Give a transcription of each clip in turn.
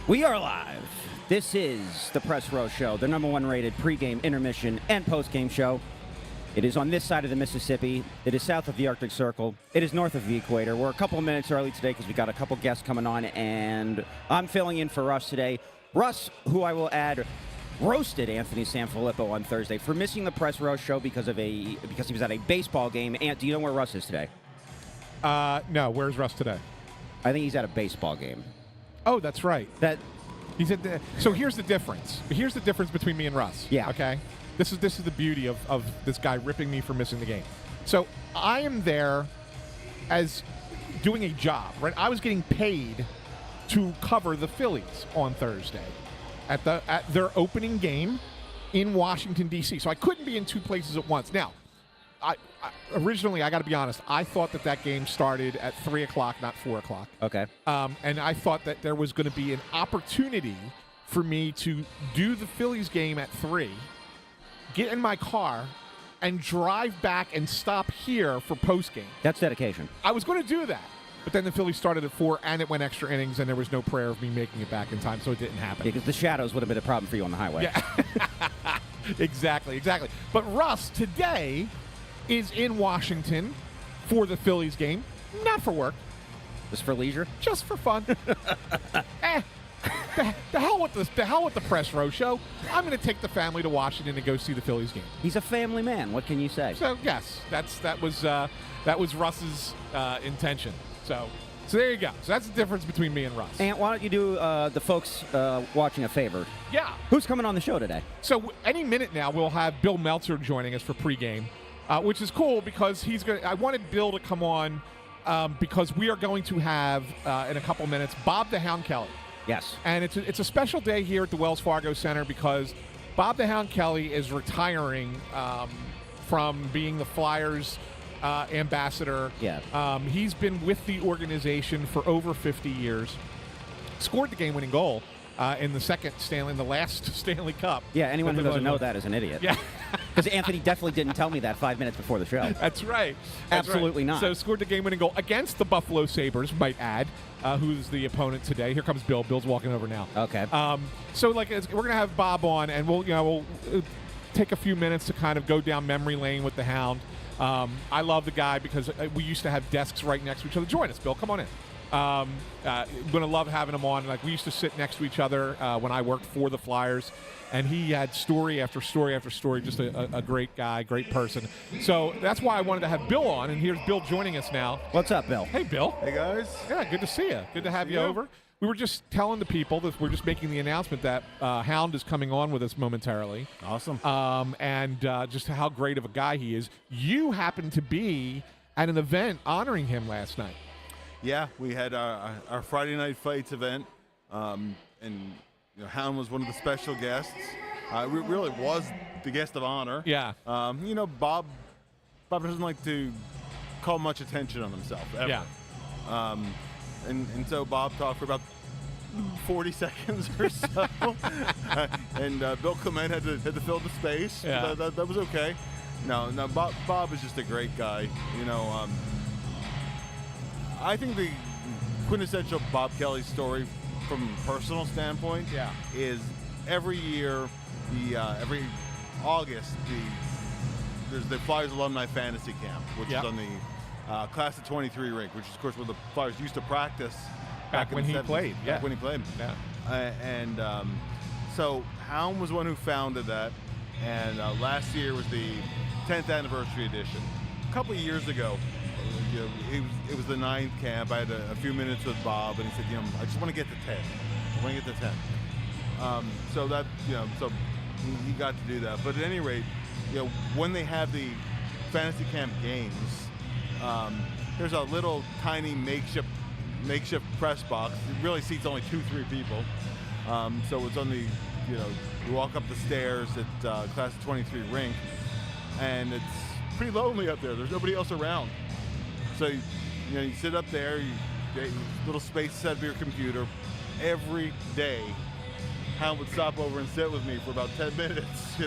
We are live. This is the Press Row Show, the #1 rated pregame, intermission, and postgame show. It is on this side of the Mississippi. It is south of the Arctic Circle. It is north of the equator. We're a couple of minutes early today because we got a couple guests coming on, and I'm filling in for Russ today. Russ, who I will add, roasted Anthony SanFilippo on Thursday for missing the Press Row Show because he was at a baseball game. And do you know where Russ is today? No. Where's Russ today? I think he's at a baseball game. Oh, that's right. He's at so here's the difference. Here's the difference between me and Russ. Yeah. Okay. This is the beauty of this guy ripping me for missing the game. So I am there as doing a job, right? I was getting paid to cover the Phillies on Thursday at their opening game in Washington, D.C. So I couldn't be in two places at once. Now, originally, I got to be honest, I thought that game started at 3 o'clock, not 4 o'clock. Okay. And I thought that there was going to be an opportunity for me to do the Phillies game at 3, get in my car, and drive back and stop here for postgame. That's dedication. I was going to do that. But then the Phillies started at 4, and it went extra innings, and there was no prayer of me making it back in time, so it didn't happen. Yeah, because the shadows would have been a problem for you on the highway. Yeah. Exactly. But Russ today is in Washington for the Phillies game, not for work. Just for leisure? Just for fun. The hell with the Press Row Show. I'm going to take the family to Washington to go see the Phillies game. He's a family man. What can you say? So yes, that was Russ's intention. So there you go. So that's the difference between me and Russ. And why don't you do the folks watching a favor? Yeah. Who's coming on the show today? So any minute now, we'll have Bill Meltzer joining us for pregame, which is cool because I wanted Bill to come on because we are going to have in a couple minutes Bob the Hound Kelly. Yes. And it's a special day here at the Wells Fargo Center because Bob the Hound Kelly is retiring from being the Flyers ambassador. Yeah. He's been with the organization for over 50 years. Scored the game-winning goal in the last Stanley Cup. Yeah, anyone who doesn't know that is an idiot. Yeah. Because Anthony definitely didn't tell me that 5 minutes before the show. That's right. Absolutely not. So scored the game-winning goal against the Buffalo Sabres, might add, who's the opponent today. Here comes Bill. Bill's walking over now. Okay. So we're going to have Bob on, and we'll take a few minutes to kind of go down memory lane with the Hound. I love the guy because we used to have desks right next to each other. Join us, Bill. Come on in. I'm going to love having him on. Like, we used to sit next to each other when I worked for the Flyers, and he had story after story after story. Just a great guy, great person. So that's why I wanted to have Bill on, and here's Bill joining us now. What's up, Bill? Hey, Bill. Hey, guys. Yeah, good to see you. Good to have you over. We were just telling the people that we're just making the announcement that Hound is coming on with us momentarily. Awesome. And just how great of a guy he is. You happened to be at an event honoring him last night. Yeah, we had our Friday Night Fights event, and Hound was one of the special guests. Really was the guest of honor. Yeah. Bob doesn't like to call much attention on himself ever. Yeah. And so Bob talked for about 40 seconds or so, and Bill Clement had to fill the space. Yeah. That was okay. No, Bob is just a great guy. I think the quintessential Bob Kelly story from a personal standpoint is every year, every August, there's the Flyers Alumni Fantasy Camp, which is on the Class of 23 rink, which is, of course, where the Flyers used to practice back when he played. Back when he played. Yeah. So Hound was one who founded that, and last year was the 10th anniversary edition. A couple of years ago, it was the 9th camp. I had a few minutes with Bob, and he said, I just want to get to 10. I want to get to 10. So he got to do that. But at any rate, when they have the fantasy camp games, there's a little tiny makeshift press box. It really seats only 2-3 people. So it's on the, you walk up the stairs at Class of 23 rink, and it's pretty lonely up there. There's nobody else around. So you sit up there, little space set of your computer. Every day, Hound would stop over and sit with me for about 10 minutes.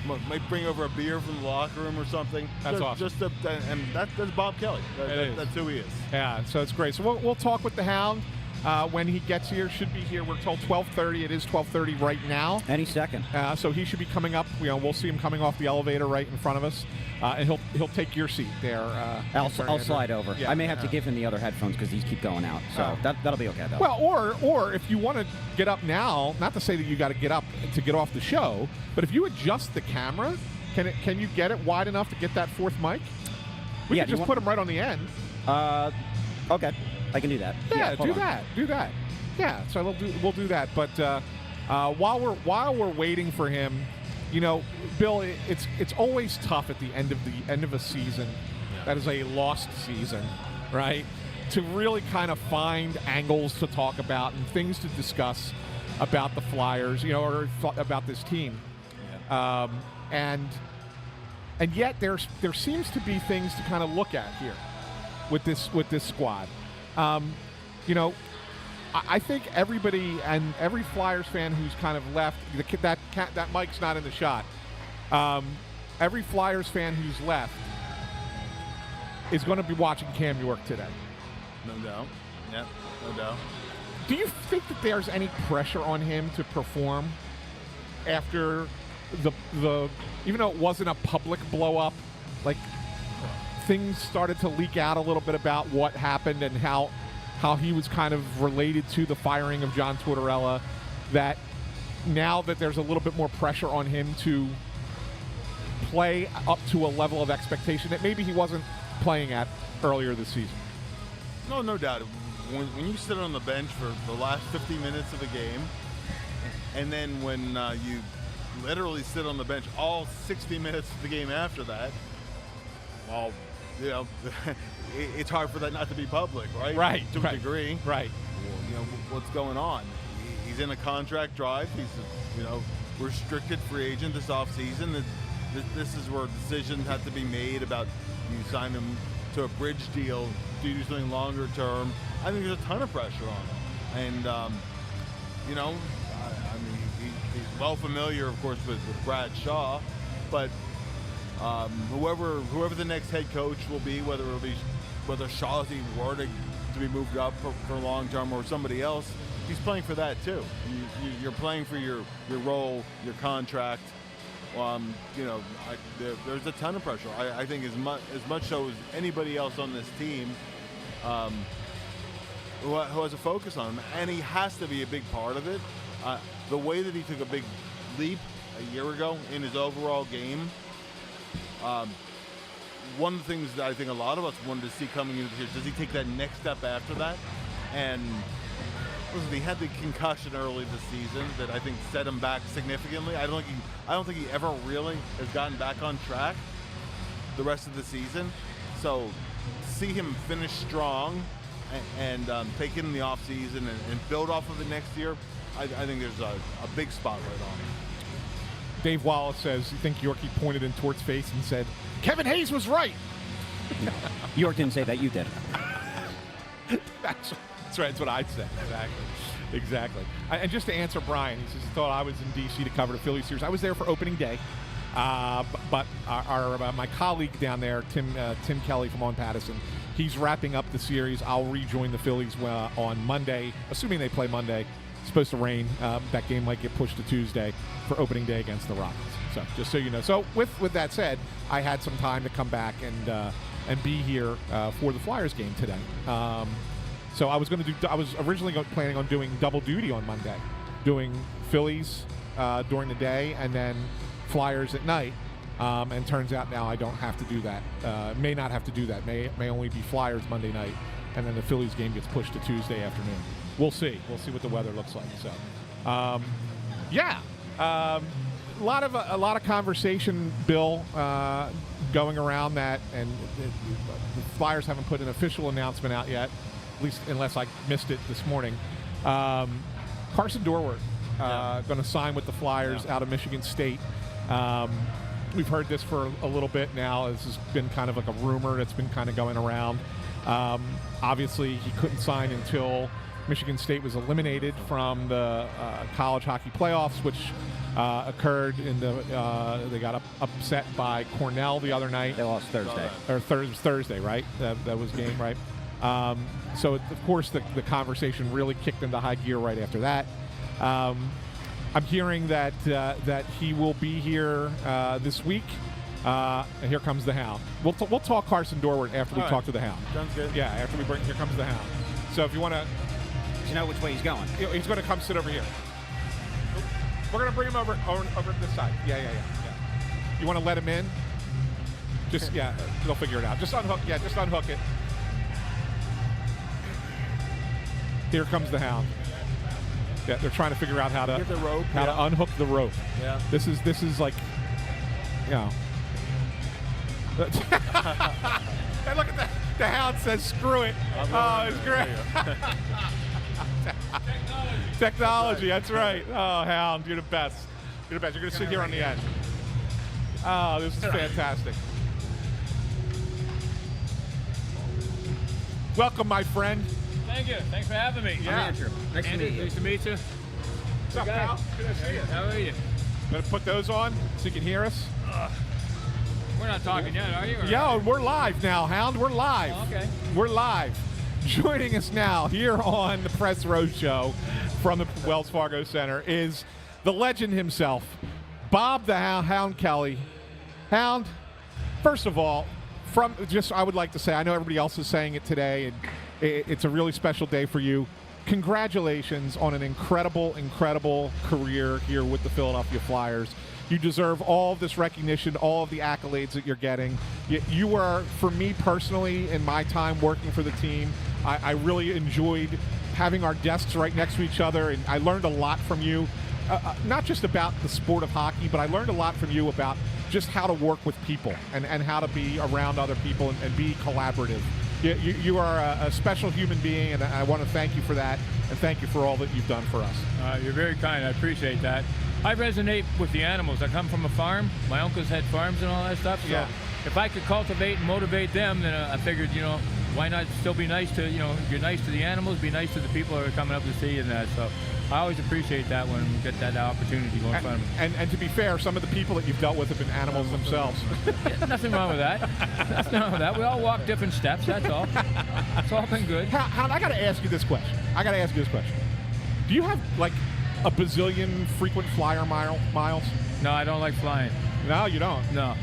Might bring over a beer from the locker room or something. That's awesome. And that's Bob Kelly. That's who he is. Yeah, so it's great. So we'll talk with the Hound. when he gets here. Should be here. We're told 12:30. It is 12:30 right now. Any second. So he should be coming up. We'll see him coming off the elevator right in front of us, and he'll take your seat there. I'll slide over. Yeah. I may have to give him the other headphones because these keep going out. So that'll be okay though. Well, or if you want to get up now, not to say that you got to get up to get off the show, but if you adjust the camera, can you get it wide enough to get that fourth mic? We can just put them right on the end. Okay, I can do that. Yeah, do that. Yeah, so we'll do that. But while we're waiting for him, Bill, it's always tough at the end of a season that is a lost season, right? To really kind of find angles to talk about and things to discuss about the Flyers, or about this team. Yeah. And yet there seems to be things to kind of look at here with this squad. I think everybody and every Flyers fan who's kind of left, that mic's not in the shot. Every Flyers fan who's left is going to be watching Cam York today. No doubt. Yeah, no doubt. Do you think that there's any pressure on him to perform after the even though it wasn't a public blow up, like things started to leak out a little bit about what happened and how he was kind of related to the firing of John Tortorella, that now that there's a little bit more pressure on him to play up to a level of expectation that maybe he wasn't playing at earlier this season? No doubt. When you sit on the bench for the last 50 minutes of a game, and then when you literally sit on the bench all 60 minutes of the game after that, well, it's hard for that not to be public, right? Right. To a degree. Right. Well, what's going on? He's in a contract drive. He's restricted free agent this offseason. This is where decisions have to be made about you sign him to a bridge deal, do something longer term. I think there's a ton of pressure on him. And, he's well familiar, of course, with Brad Shaw. But whoever the next head coach will be, whether Shaw is even worded to be moved up for long term or somebody else, he's playing for that too. You're playing for your role, your contract. There's a ton of pressure. I think as much so as anybody else on this team who has a focus on him, and he has to be a big part of it. The way that he took a big leap a year ago in his overall game, one of the things that I think a lot of us wanted to see coming into this year, does he take that next step after that? And listen, he had the concussion early this season that I think set him back significantly. I don't think he ever really has gotten back on track the rest of the season. So see him finish strong and take it in the offseason and build off of it next year, I think there's a big spot right on him. Dave Wallace says, you think Yorkie pointed in Tort's face and said, Kevin Hayes was right. York didn't say that, you did. That's right, that's what I'd say. Exactly. And just to answer Brian, he says he thought I was in D.C. to cover the Phillies series. I was there for opening day, but my colleague down there, Tim Kelly from On Pattison, he's wrapping up the series. I'll rejoin the Phillies on Monday, assuming they play Monday. It's supposed to rain. That game might get pushed to Tuesday for opening day against the Rockets. So just so you know. So with that said, I had some time to come back and be here for the Flyers game today. So I was originally planning on doing double duty on Monday, doing Phillies during the day and then Flyers at night. And turns out now I don't have to do that. May not have to do that. May only be Flyers Monday night, and then the Phillies game gets pushed to Tuesday afternoon. We'll see. We'll see what the weather looks like. So, a lot of conversation, Bill, going around that, and the Flyers haven't put an official announcement out yet, at least unless I missed it this morning. Carson Dorwart going to sign with the Flyers out of Michigan State. We've heard this for a little bit now. This has been kind of like a rumor that's been kind of going around. Obviously, he couldn't sign until Michigan State was eliminated from the college hockey playoffs, which occurred in they got upset by Cornell the other night. They lost Thursday. Or Thursday, right? That was game, right? So, of course, the conversation really kicked into high gear right after that. I'm hearing that he will be here this week. And here comes the Hound. We'll talk Carson Dorward after we talk to the Hound. Sounds good. Yeah, after we bring, here comes the Hound. So if you want to, You know which way he's going. he's going to come sit over here. We're going to bring him over to this side. Yeah. You want to let him in? Just they'll figure it out. Just unhook. Yeah, just unhook it. Here comes the Hound. Yeah, they're trying to figure out how to Get the rope, to unhook the rope. Yeah. This is like, you know. And look at that. The Hound says, "Screw it." Oh, it's great. Technology. That's right. Oh, Hound, you're the best. You're the best. You're going to sit here on the end. Oh, this is fantastic. Welcome, my friend. Thank you. Thanks for having me. Yeah. I'm Andrew. Nice to meet you. Nice to meet you. What's up, pal? Good to see you. How are you? I'm going to put those on so you can hear us. We're not talking yet, are you? Or- Yo, we're live now, Hound. We're live. Oh, okay. We're live. Joining us now here on the Press Row Show from the Wells Fargo Center is the legend himself, Bob the Hound Kelly. Hound, first of all, I would like to say, I know everybody else is saying it today, and it's a really special day for you. Congratulations on an incredible, incredible career here with the Philadelphia Flyers. You deserve all of this recognition, all of the accolades that you're getting. You are, for me personally, in my time working for the team, I really enjoyed having our desks right next to each other, and I learned a lot from you, not just about the sport of hockey, but I learned a lot from you about just how to work with people and how to be around other people and be collaborative. You are a special human being, and I want to thank you for that, and thank you for all that you've done for us. You're very kind. I appreciate that. I resonate with the animals. I come from a farm. My uncles had farms and all that stuff. So if I could cultivate and motivate them, then I figured, why not still be nice to, you're nice to the animals, be nice to the people who are coming up to see you and that. So I always appreciate that when we get that opportunity to go in front of them. And to be fair, some of the people that you've dealt with have been animals themselves. Yeah, nothing wrong with that. Nothing wrong with that. We all walk different steps, that's all. It's all been good. Hound, I got to ask you this question. Do you have, like, a bazillion frequent flyer miles? No, I don't like flying. No, you don't. No.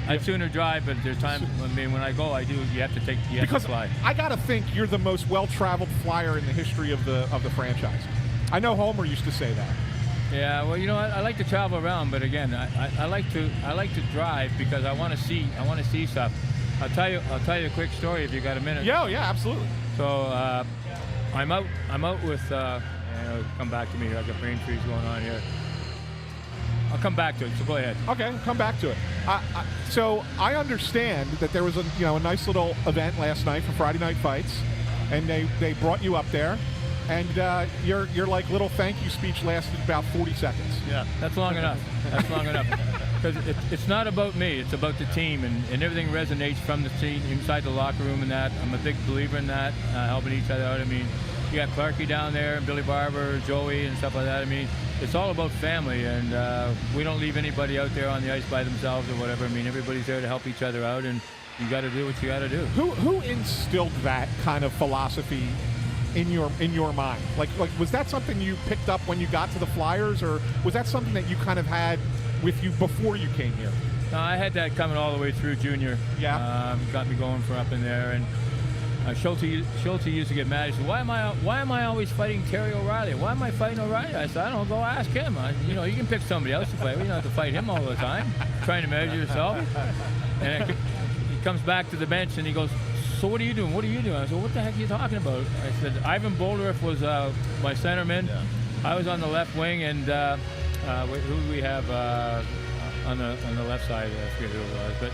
I'd sooner drive, but there's times, when I go, you have to fly. I got to think you're the most well-traveled flyer in the history of the franchise. I know Homer used to say that. Yeah, well, I like to travel around, but again, I like to drive because I want to see stuff. I'll tell you a quick story if you got a minute. Yeah, absolutely. So I'm out with. Come back to me here. I got brain freeze going on here. I'll come back to it. So go ahead. Okay, come back to it. So I understand that there was a nice little event last night for Friday Night Fights, and they brought you up there, and your like little thank you speech lasted about 40 seconds. Yeah, that's long enough. Because it's not about me. It's about the team, and everything resonates from the team inside the locker room and that. I'm a big believer in that, helping each other out. I mean, you got Clarkie down there, and Billy Barber, Joey, and stuff like that. I mean, it's all about family, and we don't leave anybody out there on the ice by themselves or whatever. I mean, everybody's there to help each other out, and you got to do what you got to do. Who instilled that kind of philosophy in your mind? Like was that something you picked up when you got to the Flyers, or was that something that you kind of had with you before you came here? No, I had that coming all the way through junior. Yeah. Got me going from up in there, and Schulte used to get mad. He said, "Why am I always fighting Terry O'Reilly? Why am I fighting O'Reilly?" I said, "I don't know. Go ask him. You can pick somebody else to fight. You don't have to fight him all the time. Trying to measure yourself." And he comes back to the bench and he goes, "So what are you doing? What are you doing?" I said, "What the heck are you talking about?" I said, "Ivan Bolderoff was my centerman. Yeah. I was on the left wing, and who do we have on the left side? I forget who it was, but."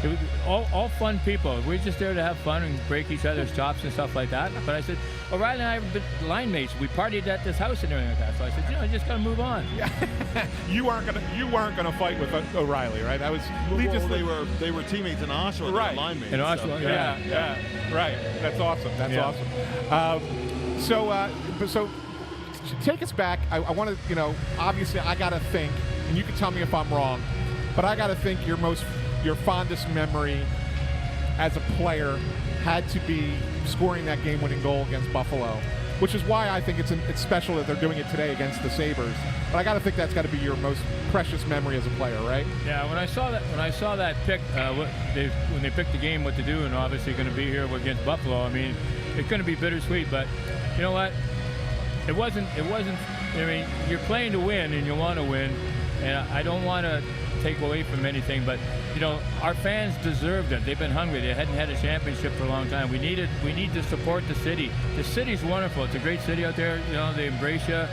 It was all fun people. We're just there to have fun and break each other's chops and stuff like that. But I said, O'Reilly and I have been line mates. We partied at this house and everything like that. So I said, you just gotta move on. Yeah. you weren't gonna fight with O'Reilly, right? That was they were teammates in Oshawa, right? Line mates. In Oshawa, yeah, right. That's awesome. So take us back. I want to, obviously I gotta think, and you can tell me if I'm wrong, but I gotta think your fondest memory as a player had to be scoring that game-winning goal against Buffalo, which is why I think it's special that they're doing it today against the Sabres. But I got to think that's got to be your most precious memory as a player, right? Yeah, when I saw that pick, when they picked the game, what to do, and obviously going to be here against Buffalo. I mean, it's going to be bittersweet, but you know what? It wasn't. I mean, you're playing to win, and you want to win, and I don't want to take away from anything, but you know, our fans deserved it. They've been hungry. They hadn't had a championship for a long time. We need to support the city. The city's wonderful. It's a great city out there. You know, they embrace you.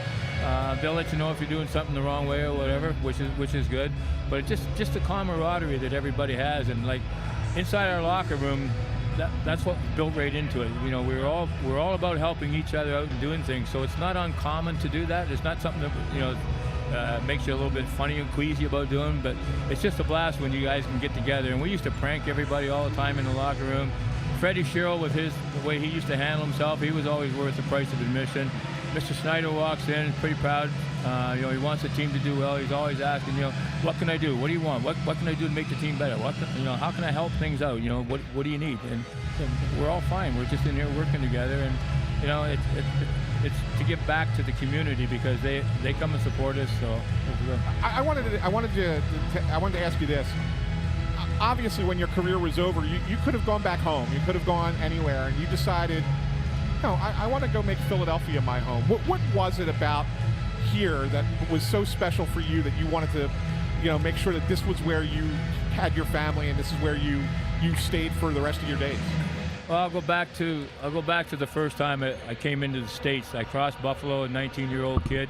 They'll let you know if you're doing something the wrong way or whatever, which is good. But it's just the camaraderie that everybody has, and like inside our locker room, that's what built right into it. You know, we're all about helping each other out and doing things. So it's not uncommon to do that. It's not something that, you know, makes you a little bit funny and queasy about doing, but it's just a blast when you guys can get together. And we used to prank everybody all the time in the locker room. Freddie Sherrill, with the way he used to handle himself, he was always worth the price of admission. Mr. Snyder walks in, pretty proud. You know, he wants the team to do well. He's always asking, you know, what can I do? What do you want? What can I do to make the team better? How can I help things out? You know, what do you need? And we're all fine. We're just in here working together, and you know, it's to give back to the community because they come and support us. So I wanted to ask you this. Obviously, when your career was over, you could have gone back home. You could have gone anywhere, and you decided, no, I want to go make Philadelphia my home. What was it about here that was so special for you that you wanted to, you know, make sure that this was where you had your family and this is where you stayed for the rest of your days? Well, I'll go back to the first time I came into the States. I crossed Buffalo, a 19-year-old kid,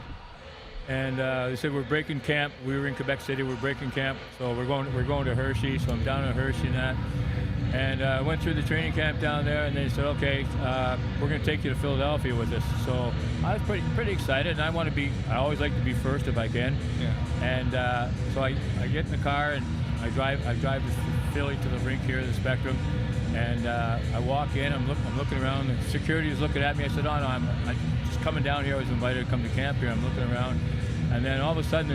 and they said we're breaking camp. We were in Quebec City. We're breaking camp, so we're going to Hershey. So I'm down at Hershey and that, and I went through the training camp down there, and they said, okay, we're going to take you to Philadelphia with us. So I was pretty excited, and I always like to be first if I can. Yeah. And so I get in the car and I drive to Philly to the rink here at the Spectrum. And I walk in, I'm looking around, the security is looking at me. I said, oh no, I'm just coming down here. I was invited to come to camp here. I'm looking around, and then all of a sudden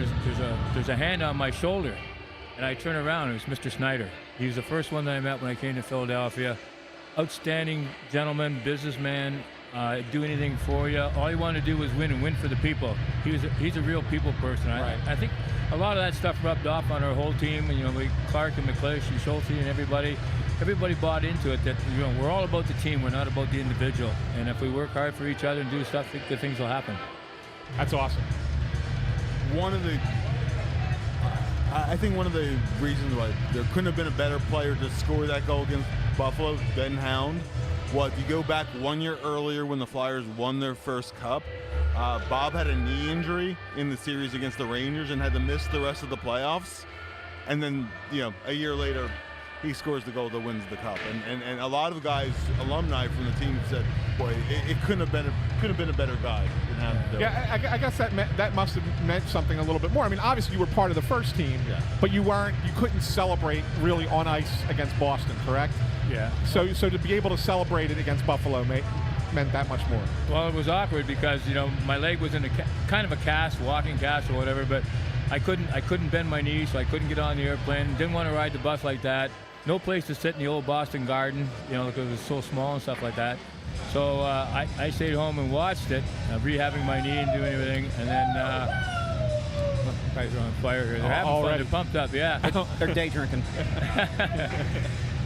there's a hand on my shoulder, and I turn around, it was Mr. Snyder. He was the first one that I met when I came to Philadelphia. Outstanding gentleman, businessman, do anything for you. All he wanted to do was win and win for the people. He's a real people person. Right. I think a lot of that stuff rubbed off on our whole team, and you know, Clark and McClish and Schulte and everybody bought into it, that you know, we're all about the team, we're not about the individual. And if we work hard for each other and do stuff, good things will happen. That's awesome. I think one of the reasons why there couldn't have been a better player to score that goal against Buffalo than Hound was, you go back 1 year earlier when the Flyers won their first cup, Bob had a knee injury in the series against the Rangers and had to miss the rest of the playoffs. And then, you know, a year later, he scores the goal that wins the cup, and a lot of guys, alumni from the team, said, "Boy, it couldn't have been a better guy than Hound to do it." Yeah, I guess that must have meant something a little bit more. I mean, obviously you were part of the first team, yeah, but you couldn't celebrate really on ice against Boston, correct? Yeah. So to be able to celebrate it against Buffalo meant that much more. Well, it was awkward because, you know, my leg was in kind of a cast, walking cast or whatever, but I couldn't bend my knee, so I couldn't get on the airplane. Didn't want to ride the bus like that. No place to sit in the old Boston Garden, you know, because it was so small and stuff like that. So I stayed home and watched it, rehabbing my knee and doing everything. And then guys are on fire here. They're having fun. They're pumped up, yeah. They're day drinking.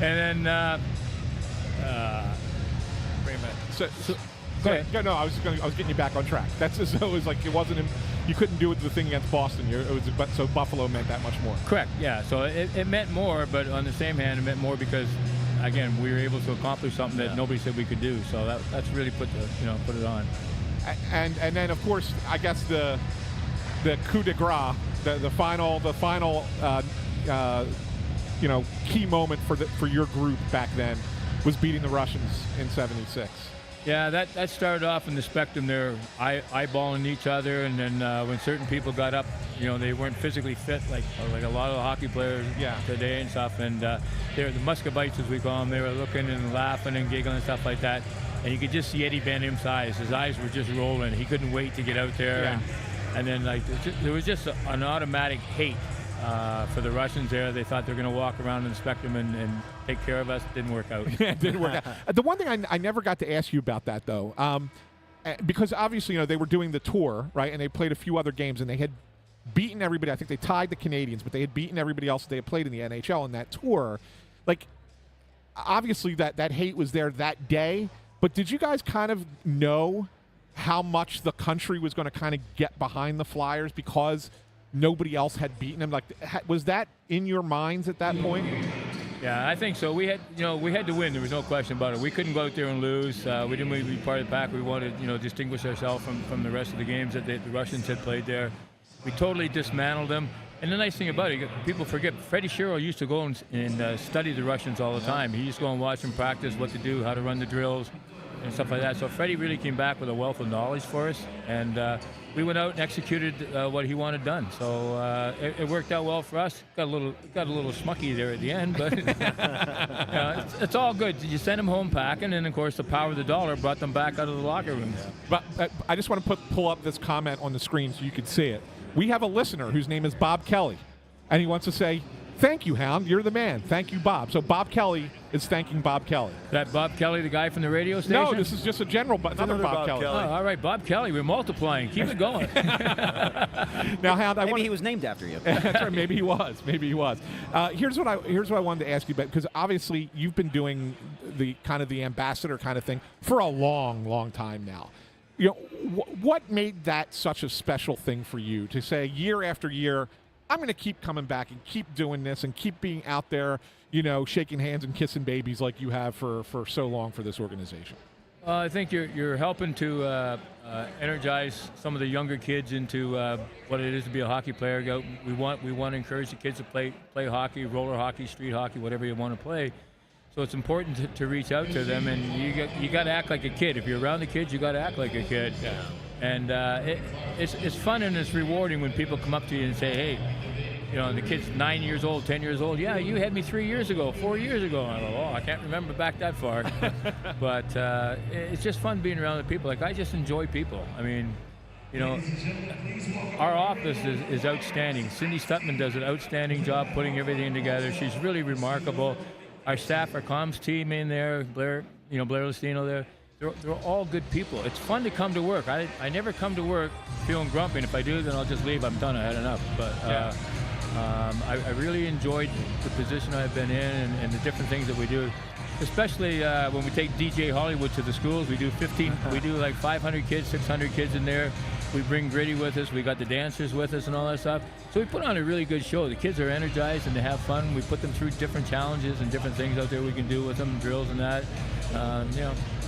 And then Wait a minute. So go ahead. Yeah, no, I was getting you back on track. That's so it was like it wasn't. You couldn't do the thing against Boston. So Buffalo meant that much more. Correct. Yeah. So it meant more, but on the same hand, it meant more because, again, we were able to accomplish something that nobody said we could do. So that's really put it on. And then of course, I guess the coup de grace, the final key moment for your group back then was beating the Russians in '76. Yeah, that started off in the Spectrum. They're eyeballing each other, and then when certain people got up, you know, they weren't physically fit like a lot of the hockey players today and stuff. And they're the Muscovites, as we call them. They were looking and laughing and giggling and stuff like that. And you could just see Eddie Van Impe's eyes. His eyes were just rolling. He couldn't wait to get out there. Yeah. And then there was just an automatic hate for the Russians there. They thought they were going to walk around in the spectrum and take care of us. Didn't work out. Yeah, it didn't work out. The one thing I never got to ask you about that, though, because obviously, they were doing the tour, right, and they played a few other games, and they had beaten everybody. I think they tied the Canadians, but they had beaten everybody else that they had played in the NHL in that tour. Like, obviously, that hate was there that day, but did you guys kind of know how much the country was going to kind of get behind the Flyers because nobody else had beaten them? Like, was that in your minds at that point? Yeah, I think so. We had to win. There was no question about it. We couldn't go out there and lose. We didn't want to be part of the pack. We wanted, distinguish ourselves from the rest of the games that the Russians had played there. We totally dismantled them. And the nice thing about it, people forget, Freddie Shero used to go and study the Russians all the time. He used to go and watch them practice what to do, how to run the drills, and stuff like that. So Freddie really came back with a wealth of knowledge for us. And we went out and executed what he wanted done. So it worked out well for us. Got a little smucky there at the end, but it's all good. You send them home packing, and of course the power of the dollar brought them back out of the locker room. But I just want to pull up this comment on the screen so you can see it. We have a listener whose name is Bob Kelly, and he wants to say, "Thank you, Hound. You're the man. Thank you, Bob." So Bob Kelly is thanking Bob Kelly. That Bob Kelly, the guy from the radio station? No, this is just a general, another Bob Kelly. Oh, all right, Bob Kelly. We're multiplying. Keep it going. Now, Hound, Maybe he was named after you. That's right. Maybe he was. Here's what I wanted to ask you about, because obviously you've been doing the kind of the ambassador kind of thing for a long, long time now. What made that such a special thing for you to say year after year, I'm going to keep coming back and keep doing this and keep being out there, shaking hands and kissing babies like you have for so long for this organization? I think you're helping to energize some of the younger kids into what it is to be a hockey player. We want to encourage the kids to play hockey, roller hockey, street hockey, whatever you want to play. So it's important to reach out to them, and you got to act like a kid. If you're around the kids, you got to act like a kid. Yeah. And it's fun and it's rewarding when people come up to you and say, "Hey, the kid's 9 years old, 10 years old. Yeah, you had me 3 years ago, 4 years ago." And I go, "Oh, I can't remember back that far." But it's just fun being around the people. Like, I just enjoy people. I mean, our office is outstanding. Cindy Stutman does an outstanding job putting everything together. She's really remarkable. Our staff, our comms team in there, Blair Listino there, they're all good people. It's fun to come to work. I never come to work feeling grumpy, and if I do, then I'll just leave. I'm done. I had enough. But I really enjoyed the position I've been in and the different things that we do. Especially when we take DJ Hollywood to the schools. We do like 500 kids, 600 kids in there. We bring Gritty with us. We got the dancers with us and all that stuff. So we put on a really good show. The kids are energized and they have fun. We put them through different challenges and different things out there we can do with them, drills and that.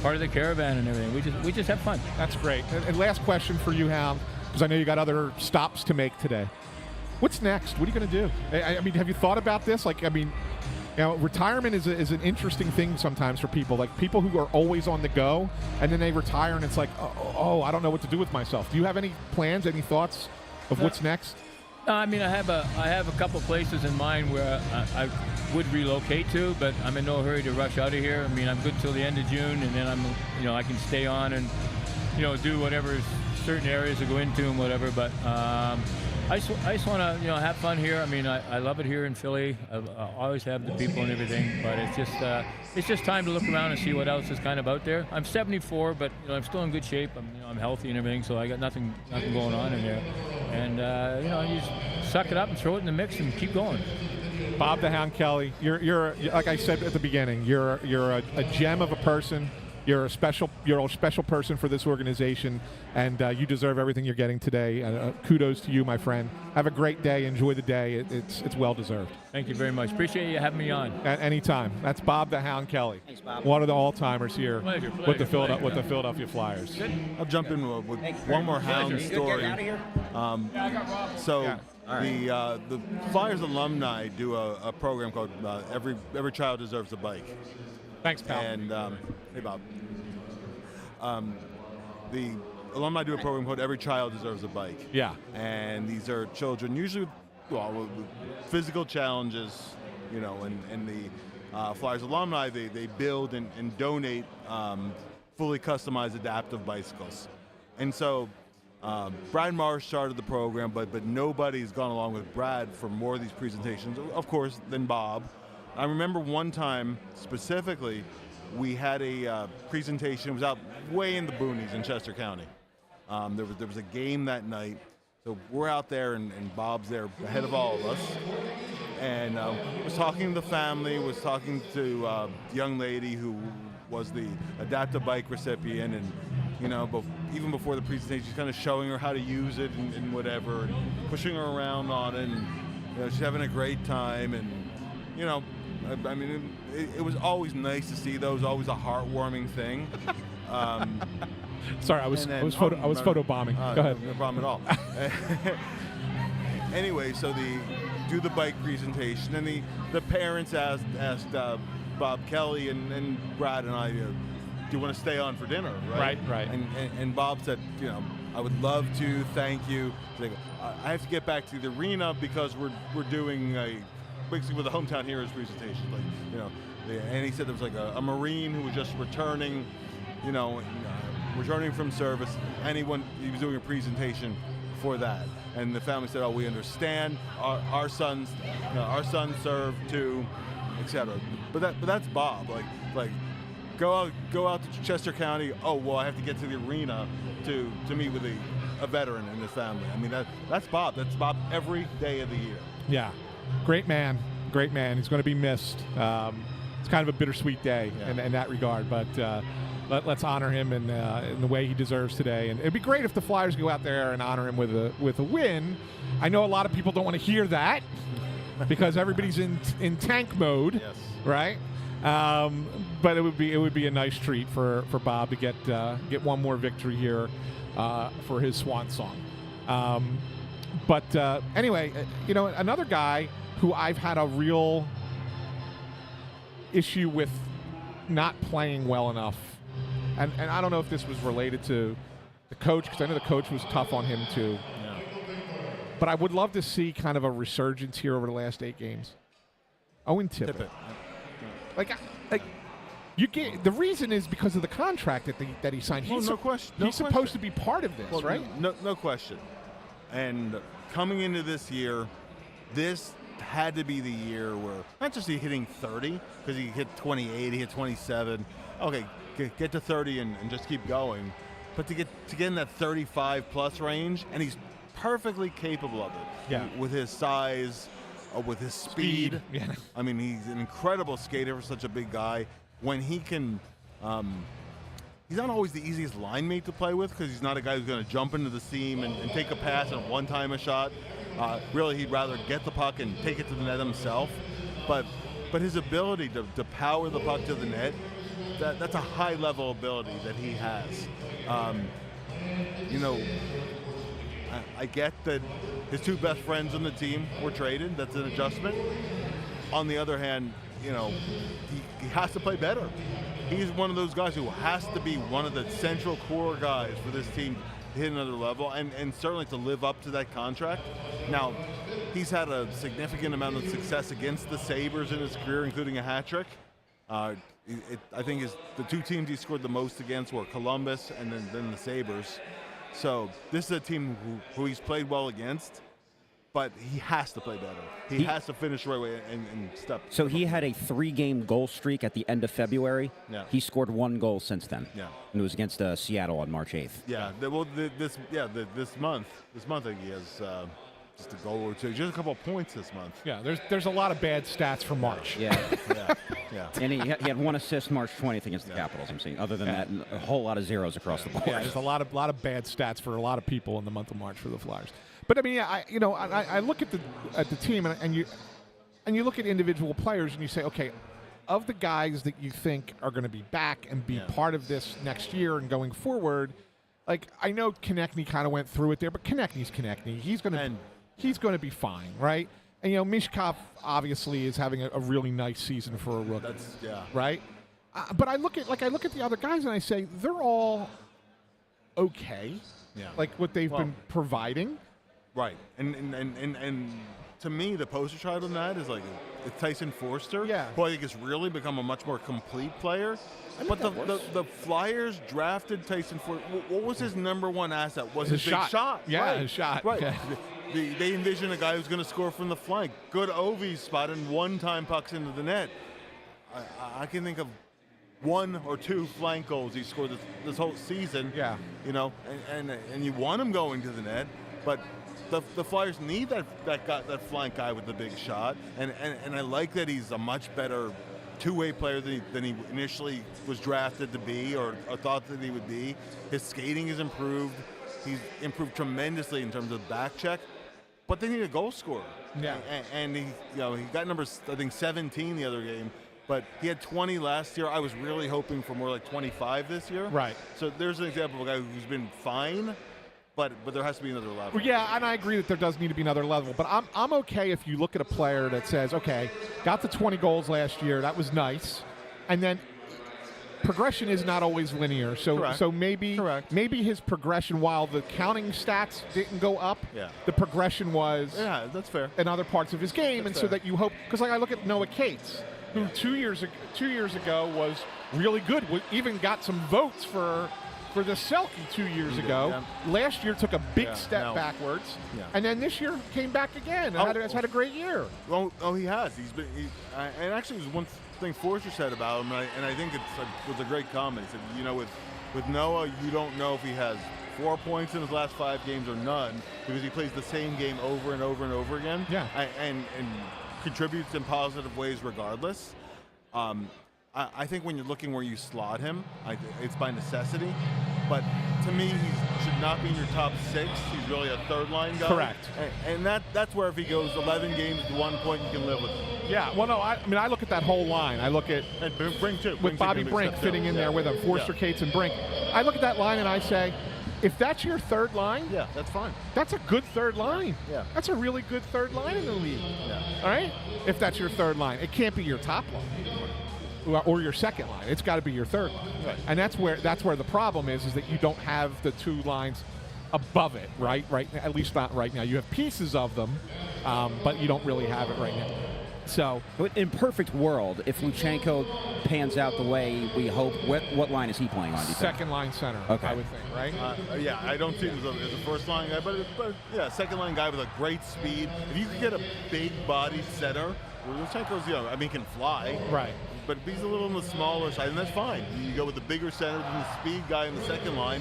Part of the caravan and everything. We just have fun. That's great. And last question for you, Hound, because I know you got other stops to make today. What's next? What are you going to do? I mean, have you thought about this? Retirement is an interesting thing sometimes for people. Like, people who are always on the go, and then they retire, and it's like, oh, I don't know what to do with myself. Do you have any plans, any thoughts of what's next? No, I mean, I have a couple places in mind where I would relocate to, but I'm in no hurry to rush out of here. I mean, I'm good till the end of June, and then I can stay on and do whatever certain areas to go into and whatever. But I just want to have fun here. I mean, I love it here in Philly. I always have the people and everything, but it's just time to look around and see what else is kind of out there. I'm 74, but I'm still in good shape. I'm healthy and everything, so I got nothing going on in there. And you just suck it up and throw it in the mix and keep going. Bob the Hound Kelly, you're like I said at the beginning, you're a gem of a person. You're a special person for this organization, and you deserve everything you're getting today. Kudos to you, my friend. Have a great day. Enjoy the day. It's well deserved. Thank you very much. Appreciate you having me on. At any time. That's Bob the Hound Kelly. Thanks, Bob. One of the all-timers here Pleasure, with the Philadelphia Flyers. Good. I'll jump in with one more Hound story. The Flyers alumni do a program called Every Child Deserves a Bike. Thanks, pal. And hey, Bob. The alumni do a program called Every Child Deserves a Bike. Yeah. And these are children usually with physical challenges, and the Flyers alumni, they build and donate fully customized adaptive bicycles. And so Brad Marsh started the program, but nobody's gone along with Brad for more of these presentations, of course, than Bob. I remember one time specifically, we had a presentation. It was out way in the boonies in Chester County. There was a game that night, so we're out there, and Bob's there ahead of all of us. And was talking to the family, was talking to a young lady who was the adaptive bike recipient, and even before the presentation, she's kind of showing her how to use it and whatever, and pushing her around on it, and she's having a great time, and I mean, it was always nice to see those, always a heartwarming thing. Sorry, I was photobombing. Go ahead. No problem at all. Anyway, so do the bike presentation, and the parents asked Bob Kelly and Brad and I, do you want to stay on for dinner? Right. And Bob said, I would love to. Thank you. I have to get back to the arena because we're doing basically with the Hometown Heroes presentation. And he said there was like a Marine who was just returning, returning from service, and he was doing a presentation for that. And the family said, "Oh, we understand. Our sons served too, etc." But that's Bob. Like go out to Chester County. Oh, well, I have to get to the arena to meet with a veteran and his family. I mean, that's Bob. That's Bob every day of the year. Yeah, great man. He's going to be missed. It's kind of a bittersweet day in that regard, but let's honor him in the way he deserves today. And it'd be great if the Flyers go out there and honor him with a win. I know a lot of people don't want to hear that because everybody's in tank mode, yes. Right? But it would be a nice treat for Bob to get one more victory here for his swan song. But anyway, another guy who I've had a real issue with not playing well enough, and I don't know if this was related to the coach, because I know the coach was tough on him too. Yeah. But I would love to see kind of a resurgence here over the last 8 games. Owen Tippett. Like you get the reason is because of the contract that he signed. Well, no question. He's supposed to be part of this, right? No question. And coming into this year, this had to be the year where not just he hitting 30, because he hit 28, he hit 27. Okay, get to 30 and just keep going. But to get in that 35 plus range, and he's perfectly capable of it. Yeah. With his size, with his speed. Yeah. I mean, he's an incredible skater for such a big guy. When he can, he's not always the easiest line mate to play with, because he's not a guy who's going to jump into the seam and take a pass and one-time a shot. Really, he'd rather get the puck and take it to the net himself. But his ability to power the puck to the net, that's a high-level ability that he has. I get that his 2 best friends on the team were traded. That's an adjustment. On the other hand, he has to play better. He's one of those guys who has to be one of the central core guys for this team to hit another level, and certainly to live up to that contract. Now, he's had a significant amount of success against the Sabres in his career, including a hat trick. I think the 2 teams he scored the most against were Columbus and then the Sabres. So this is a team who he's played well against, but he has to play better. He has to finish the right way and step. So he had a 3-game goal streak at the end of February. Yeah. He scored 1 goal since then. Yeah. And it was against Seattle on March 8th. Yeah. This month I think he has just a goal or 2, just a couple of points this month. Yeah, there's a lot of bad stats for March. Yeah. Yeah. And he had 1 assist March 20th against the Capitals, I'm seeing. Other than that, a whole lot of zeros across the board. Yeah, there's a lot of bad stats for a lot of people in the month of March for the Flyers. But I mean, I look at the team and you look at individual players and you say, okay, of the guys that you think are going to be back and be part of this next year and going forward, like I know Konechny kind of went through it there, but Konechny's Konechny. He's going to be fine, right? And Mishkov obviously is having a really nice season for a rookie. Right? But I look at the other guys and I say they're all okay. Yeah. Like what they've been providing. Right. And to me, the poster child on that is like it's Tyson Forster, Yeah. who I think has really become a much more complete player. But the Flyers drafted Tyson Forster. What was his number one asset? Was his big shot? Yeah, right. his shot. Right. Yeah. They envision a guy who's going to score from the flank. Good Ovi spot and one-time pucks into the net. I can think of 1 or 2 flank goals he scored this whole season. Yeah. You know, and you want him going to the net, but the Flyers need that flank guy with the big shot, and I like that he's a much better two-way player than he initially was drafted to be or thought that he would be. His skating has improved. He's improved tremendously in terms of back check, but they need a goal scorer. Yeah. And he got number, I think, 17 the other game, but he had 20 last year. I was really hoping for more like 25 this year. Right. So there's an example of a guy who's been fine, but there has to be another level. Well, yeah, and I agree that there does need to be another level. But I'm okay if you look at a player that says, okay, got the 20 goals last year, that was nice, and then progression is not always linear. So Correct. so maybe Correct. maybe his progression, while the counting stats didn't go up, Yeah. the progression was Yeah, that's fair. in other parts of his game, That's and so fair. that you hope, because like I look at Noah Cates, who Yeah. 2 years ago was really good, even got some votes for the Selke 2 years He did, ago. yeah. Last year took a big Yeah, step no. backwards, Yeah. and then this year came back again and has had a great year. Oh, he has. He's been, and actually, there's one thing Forster said about him, and I think it was a great comment. He said, with Noah, you don't know if he has 4 points in his last 5 games or none, because he plays the same game over and over and over again. Yeah. And contributes in positive ways regardless. I think when you're looking where you slot him, it's by necessity. But to me, he should not be in your top 6. He's really a third-line guy. Correct. And that's where if he goes 11 games to 1 point, you can live with it. Yeah, well, no, I look at that whole line. I look at And Brink too. with Brink's Bobby a good Brink step fitting down. in there with him, Forster, Yeah. Cates, and Brink. I look at that line and I say, if that's your third line, Yeah, that's fine. that's a good third line. Yeah. That's a really good third line in the league. Yeah. All right? If that's your third line. It can't be your top line or your second line. It's got to be your third line. Right. And that's where the problem is that you don't have the 2 lines above it, right? Right, at least not right now. You have pieces of them, but you don't really have it right now. So, In perfect world, if Luchenko pans out the way we hope, what line is he playing on? Do you think? second line center, Okay. I would think, right? Yeah, I don't see him as a first line guy, but yeah, second line guy with a great speed. If you could get a big bodied center, Luchenko's, can fly. Right. But if he's a little on the smaller side, and that's fine. You go with the bigger center than the speed guy in the second line.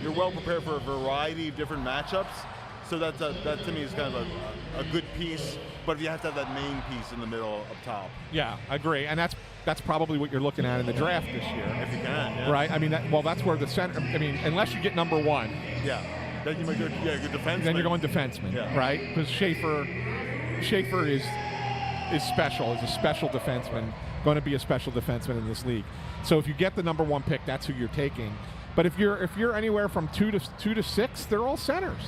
You're well prepared for a variety of different matchups. So that to me is kind of a good piece. But you have to have that main piece in the middle up top. Yeah, I agree. And that's probably what you're looking at in the draft this year. If you can, yeah. Right? I mean, that's where the center, unless you get number 1, Yeah. Then you might go, good defenseman. then you're going defenseman, Yeah. right? Because Schaefer is special, is a special defenseman, going to be a special defenseman in this league. So if you get the number 1 pick, that's who you're taking. But if you're anywhere from 2 to 6, they're all centers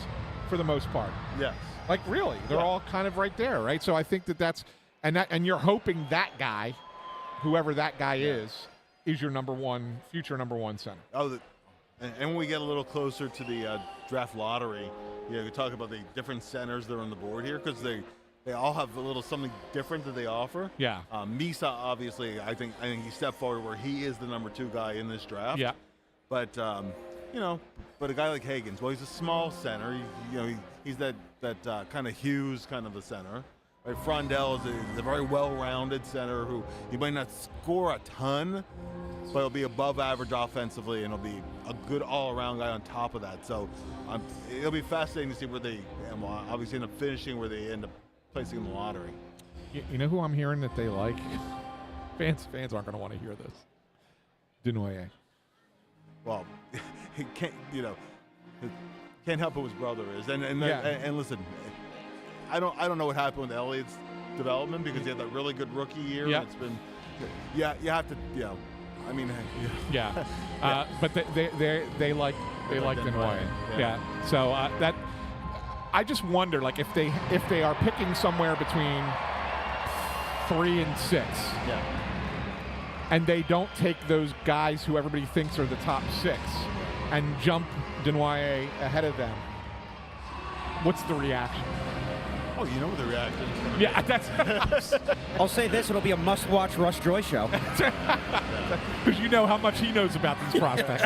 for the most part. Yes. Like really, they're all kind of right there, right? So I think that's and you're hoping that guy, whoever that guy is your future number 1 center. Oh, and when we get a little closer to the draft lottery, we talk about the different centers that are on the board here because they all have a little something different that they offer. Yeah. Misa, obviously, I think he stepped forward where he is the number 2 guy in this draft. Yeah. But but a guy like Hagens, well, he's a small center. He's that kind of Hughes kind of a center. Right? Frondell is a very well-rounded center who he might not score a ton, but he'll be above average offensively, and he'll be a good all-around guy on top of that. So it'll be fascinating to see where they obviously end up finishing, where they end up placing in the lottery. You know who I'm hearing that they like? Fans aren't going to want to hear this. Denoyer. Well, he can't help who his brother is, and listen, I don't know what happened with Elliott's development because he had that really good rookie year. Yeah. And it's been, you have to, Yeah. But they like Denoyer. Yeah. So that I just wonder, like, if they are picking somewhere between 3 and 6. Yeah. And they don't take those guys who everybody thinks are the top 6 and jump Denoyer ahead of them, what's the reaction? Oh, you know the reaction. Yeah, that's I'll say this: it'll be a must-watch Russ Joy show. because you know how much he knows about these prospects.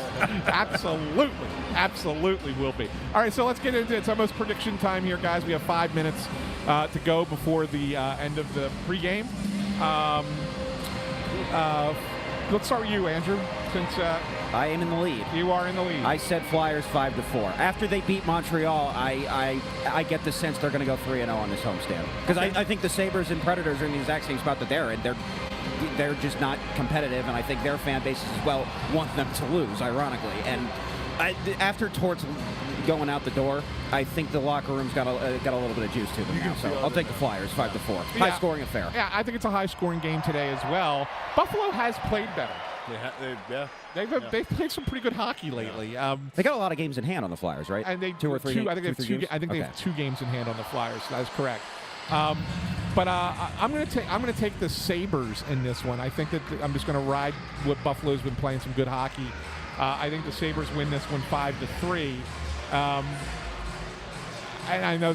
Absolutely will be. All right, so let's get into it. It's almost prediction time here, guys. We have 5 minutes to go before the end of the pregame. Let's start with you, Andrew, since I am in the lead. you are in the lead. I said Flyers 5-4. After they beat Montreal, I get the sense they're going to go 3-0 on this homestand. Because I think the Sabres and Predators are in the exact same spot that they're in. They're just not competitive, and I think their fan bases as well want them to lose, ironically. And after Torts going out the door, I think the locker room's got a little bit of juice to them now. So I'll take the Flyers 5-4. Yeah. High-scoring affair. Yeah, I think it's a high-scoring game today as well. Buffalo has played better. They've played some pretty good hockey lately. They got a lot of games in hand on the Flyers, right? And they two or three. I think they have two. games? I think they Okay. have 2 games in hand on the Flyers. That is correct. But I'm going to take the Sabres in this one. I think that I'm just going to ride what Buffalo's been playing some good hockey. I think the Sabres win this one 5-3. And I know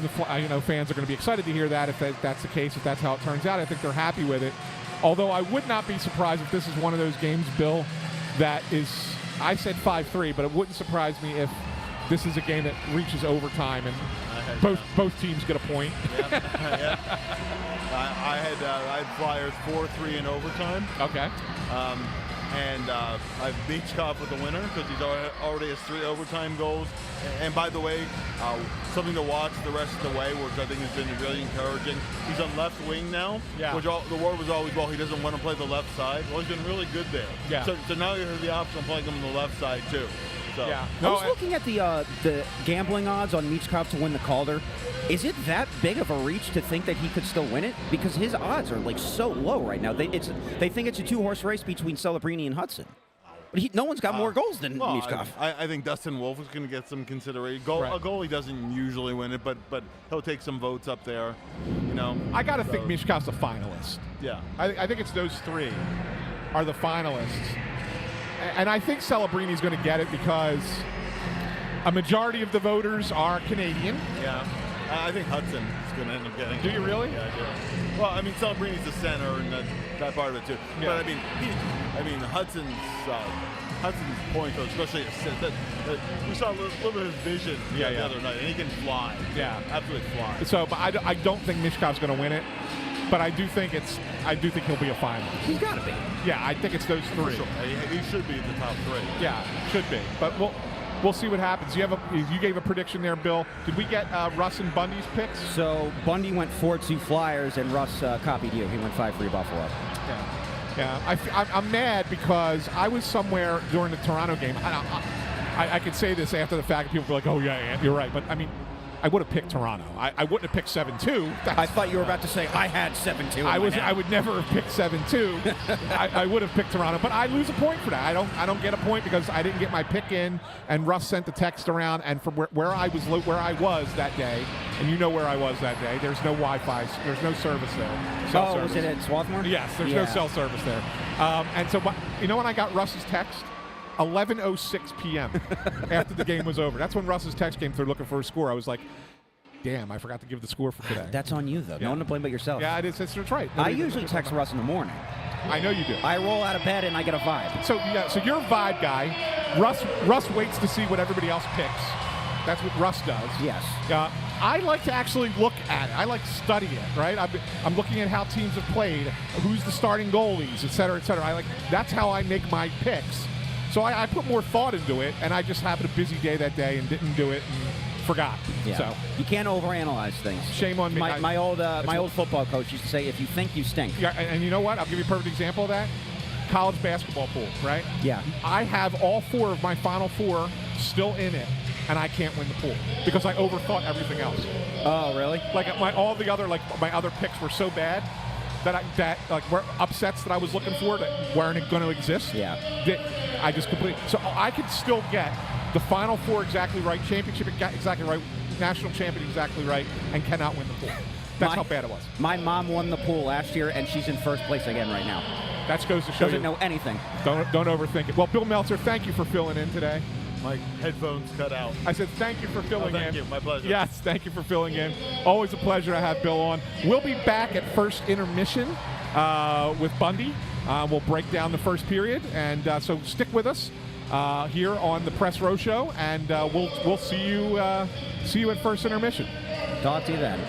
fans are going to be excited to hear that if that's the case, if that's how it turns out. I think they're happy with it. Although I would not be surprised if this is one of those games, Bill, that is, I said 5-3, but it wouldn't surprise me if this is a game that reaches overtime and both teams get a point. Yeah. I had Flyers 4-3 in overtime. Okay. And I've Beachcroft with the winner because he's already has 3 overtime goals. And by the way, something to watch the rest of the way, which I think has been really encouraging. He's on left wing now, which the word was always, well, he doesn't want to play the left side. Well, he's been really good there. Yeah. So now you have the option of playing him on the left side too. So. Yeah. I was looking at the gambling odds on Michkov to win the Calder. Is it that big of a reach to think that he could still win it? Because his odds are like so low right now. They think it's a 2-horse race between Celebrini and Hudson. But no one's got more goals than Michkov. I think Dustin Wolf is going to get some consideration. A goalie doesn't usually win it, but he'll take some votes up there. You know. I got to think Michkov's a finalist. Yeah. I think it's those 3 are the finalists. And I think Celebrini's going to get it because a majority of the voters are Canadian. Yeah. I think Hudson is going to end up getting it. Do you really? Yeah, I do. Well, I mean, Celebrini's the center and that part of it too. Yeah. But I mean, Hudson's point, though, especially we saw a little bit of his vision the other night, and he can fly. Yeah, absolutely fly. So, but I don't think Michkov's going to win it. But I do think he'll be a final. He's got to be. Yeah, I think it's those 3. Sure. He should be in the top 3. Yeah, should be. But we'll see what happens. You gave a prediction there, Bill. Did we get Russ and Bundy's picks? So Bundy went 4-2 Flyers, and Russ copied you. He went 5-3 Buffalo. Yeah. I'm mad because I was somewhere during the Toronto game. I could say this after the fact, and people were like, "Oh yeah, you're right." But I mean, I would have picked Toronto. I wouldn't have picked 7-2. I thought you were about to say I had 7-2. I would never have picked 7-2. I would have picked Toronto, but I lose a point for that. I don't get a point because I didn't get my pick in, and Russ sent the text around. And from where I was that day, and you know where I was that day, there's no Wi-Fi, there's no service there. Oh, was it at Swarthmore? Yes, there's no cell service there. And so, you know when I got Russ's text? 11:06 p.m. after the game was over. That's when Russ's text came through looking for a score. I was like, damn, I forgot to give the score for today. That's on you, though. No one to blame but yourself. Yeah, that's right. I usually text Russ in the morning. I know you do. I roll out of bed and I get a vibe. So you're a vibe guy. Russ waits to see what everybody else picks. That's what Russ does. Yes. I like to actually look at it. I like to study it, right? I'm looking at how teams have played, who's the starting goalies, et cetera, et cetera. That's how I make my picks. So I put more thought into it, and I just had a busy day that day and didn't do it and forgot. Yeah. So you can't overanalyze things. Shame on me. My old football coach used to say, if you think, you stink. Yeah, and you know what? I'll give you a perfect example of that. College basketball pool, right? Yeah. I have all 4 of my Final 4 still in it, and I can't win the pool because I overthought everything else. Oh, really? Like my other picks were so bad that were upsets that I was looking for that weren't going to exist. Yeah. I just completely. So I could still get the Final 4 exactly right, championship exactly right, national champion exactly right, and cannot win the pool. That's how bad it was. My mom won the pool last year, and she's in first place again right now. That goes to show Doesn't you. know anything. Don't overthink it. Well, Bill Meltzer, thank you for filling in today. My headphones cut out. I said thank you for filling in. Thank you. My pleasure. Yes, thank you for filling in. Always a pleasure to have Bill on. We'll be back at first intermission with Bundy. We'll break down the first period, and so stick with us here on the Press Row Show, and we'll see you at first intermission. Talk to you then.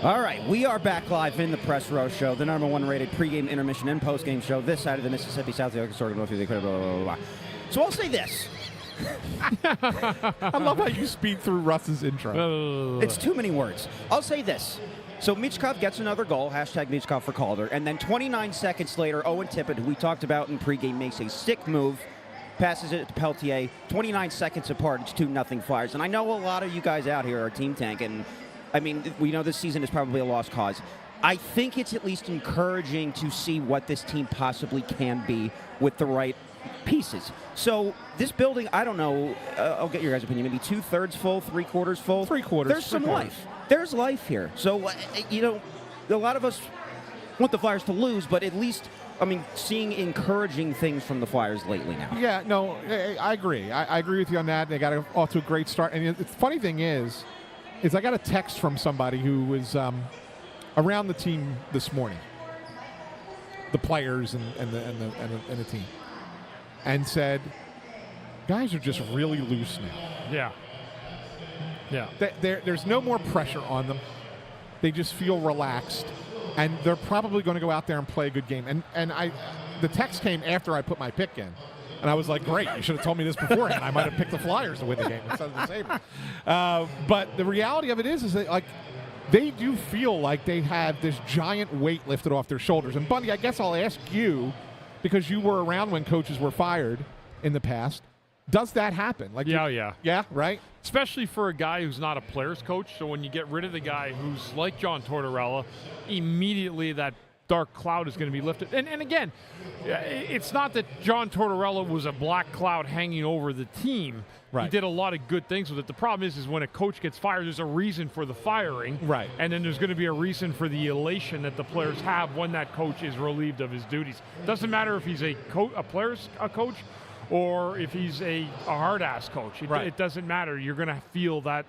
All right, we are back live in the Press Row Show, the number one rated pregame, intermission, and postgame show this side of the Mississippi, south of the Arkansas, north of the equator, blah, blah, blah, blah. So I'll say this. I love how you speed through Russ's intro. It's too many words. I'll say this. So Michkov gets another goal, hashtag Michkov for Calder, and then 29 seconds later, Owen Tippett, who we talked about in pregame, makes a sick move, passes it to Peltier. 29 seconds apart, it's 2-0 Flyers. And I know a lot of you guys out here are Team Tank, and I mean, we know this season is probably a lost cause. I think it's at least encouraging to see what this team possibly can be with the right pieces. So this building, I don't know, I'll get your guys' opinion, maybe 2/3 full, 3/4 full? 3/4. There's some life. There's life here. So, you know, a lot of us want the Flyers to lose, but at least, I mean, seeing encouraging things from the Flyers lately now. Yeah, no, I agree. I agree with you on that. They got off to a great start. And the funny thing is I got a text from somebody who was around the team this morning, the players and the team, and said, guys are just really loose now. Yeah. There's no more pressure on them. They just feel relaxed, and they're probably going to go out there and play a good game. And the text came after I put my pick in. And I was like, great, you should have told me this beforehand. I might have picked the Flyers to win the game instead of the Sabres. But the reality of it is that, like, they do feel like they have this giant weight lifted off their shoulders. And, Bundy, I guess I'll ask you, because you were around when coaches were fired in the past, does that happen? Like, Yeah, right? especially for a guy who's not a player's coach. So when you get rid of the guy who's like John Tortorella, immediately that dark cloud is going to be lifted. And again, it's not that John Tortorella was a black cloud hanging over the team. Right. He did a lot of good things with it. The problem is when a coach gets fired, there's a reason for the firing. Right. And then there's going to be a reason for the elation that the players have when that coach is relieved of his duties. Doesn't matter if he's a player's coach or if he's a hard-ass coach. It doesn't matter. You're going to feel that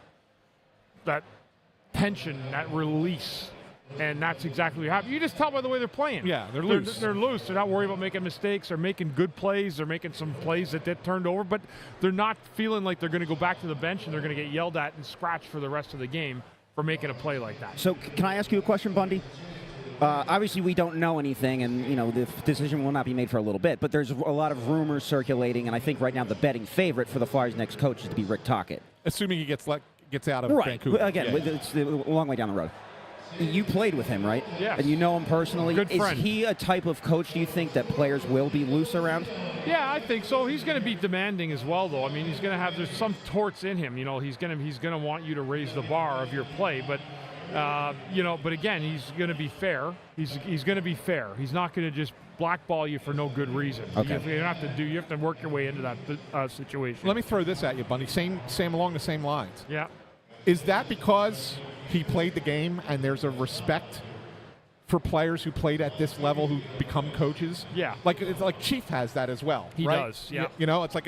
tension, that release. And that's exactly what happened. You just tell by the way they're playing. Yeah, they're loose. They're loose. They're not worried about making mistakes. They're making good plays. They're making some plays that get turned over. But they're not feeling like they're going to go back to the bench and they're going to get yelled at and scratched for the rest of the game for making a play like that. So can I ask you a question, Bundy? Obviously, we don't know anything, and you know the decision will not be made for a little bit. But there's a lot of rumors circulating, and I think right now the betting favorite for the Flyers' next coach is to be Rick Tocchet. Assuming he gets out of Right. Vancouver. Again, it's a long way down the road. You played with him, right? Yes. And you know him personally. Good friend. Is he a type of coach, do you think, that players will be loose around? Yeah, I think so. He's going to be demanding as well, though. I mean, he's going to have there's some torts in him. You know, he's going to want you to raise the bar of your play, but but again, he's going to be fair. He's going to be fair. He's not going to just blackball you for no good reason. Okay. You have to work your way into that situation. Let me throw this at you, Bundy. Same along the same lines. Yeah. Is that because he played the game and there's a respect for players who played at this level who become coaches? Yeah. Like it's like Chief has that as well. He right? does, yeah. You know, it's like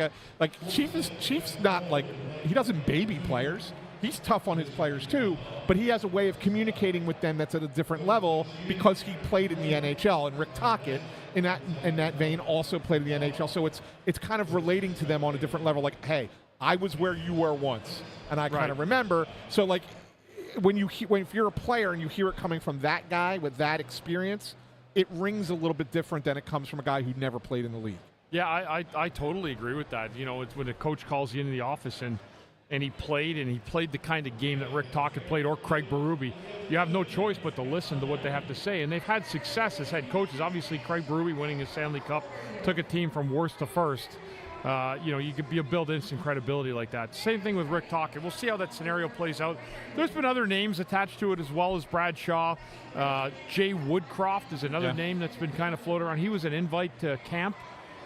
Chief's not like, he doesn't baby players. He's tough on his players too, but he has a way of communicating with them that's at a different level because he played in the NHL. And Rick Tocchet, in that vein, also played in the NHL. So it's kind of relating to them on a different level. Like, hey, I was where you were once, and I kind of remember. So like, if you're a player and you hear it coming from that guy with that experience, it rings a little bit different than it comes from a guy who never played in the league. Yeah, I totally agree with that. You know, it's when a coach calls you into the office and he played the kind of game that Rick Tocchet played or Craig Berube. You have no choice but to listen to what they have to say. And they've had success as head coaches. Obviously, Craig Berube winning his Stanley Cup took a team from worst to first. You could build instant credibility like that. Same thing with Rick Tocchet. We'll see how that scenario plays out. There's been other names attached to it as well as Brad Shaw. Jay Woodcroft is another name that's been kind of floated around. He was an invite to camp,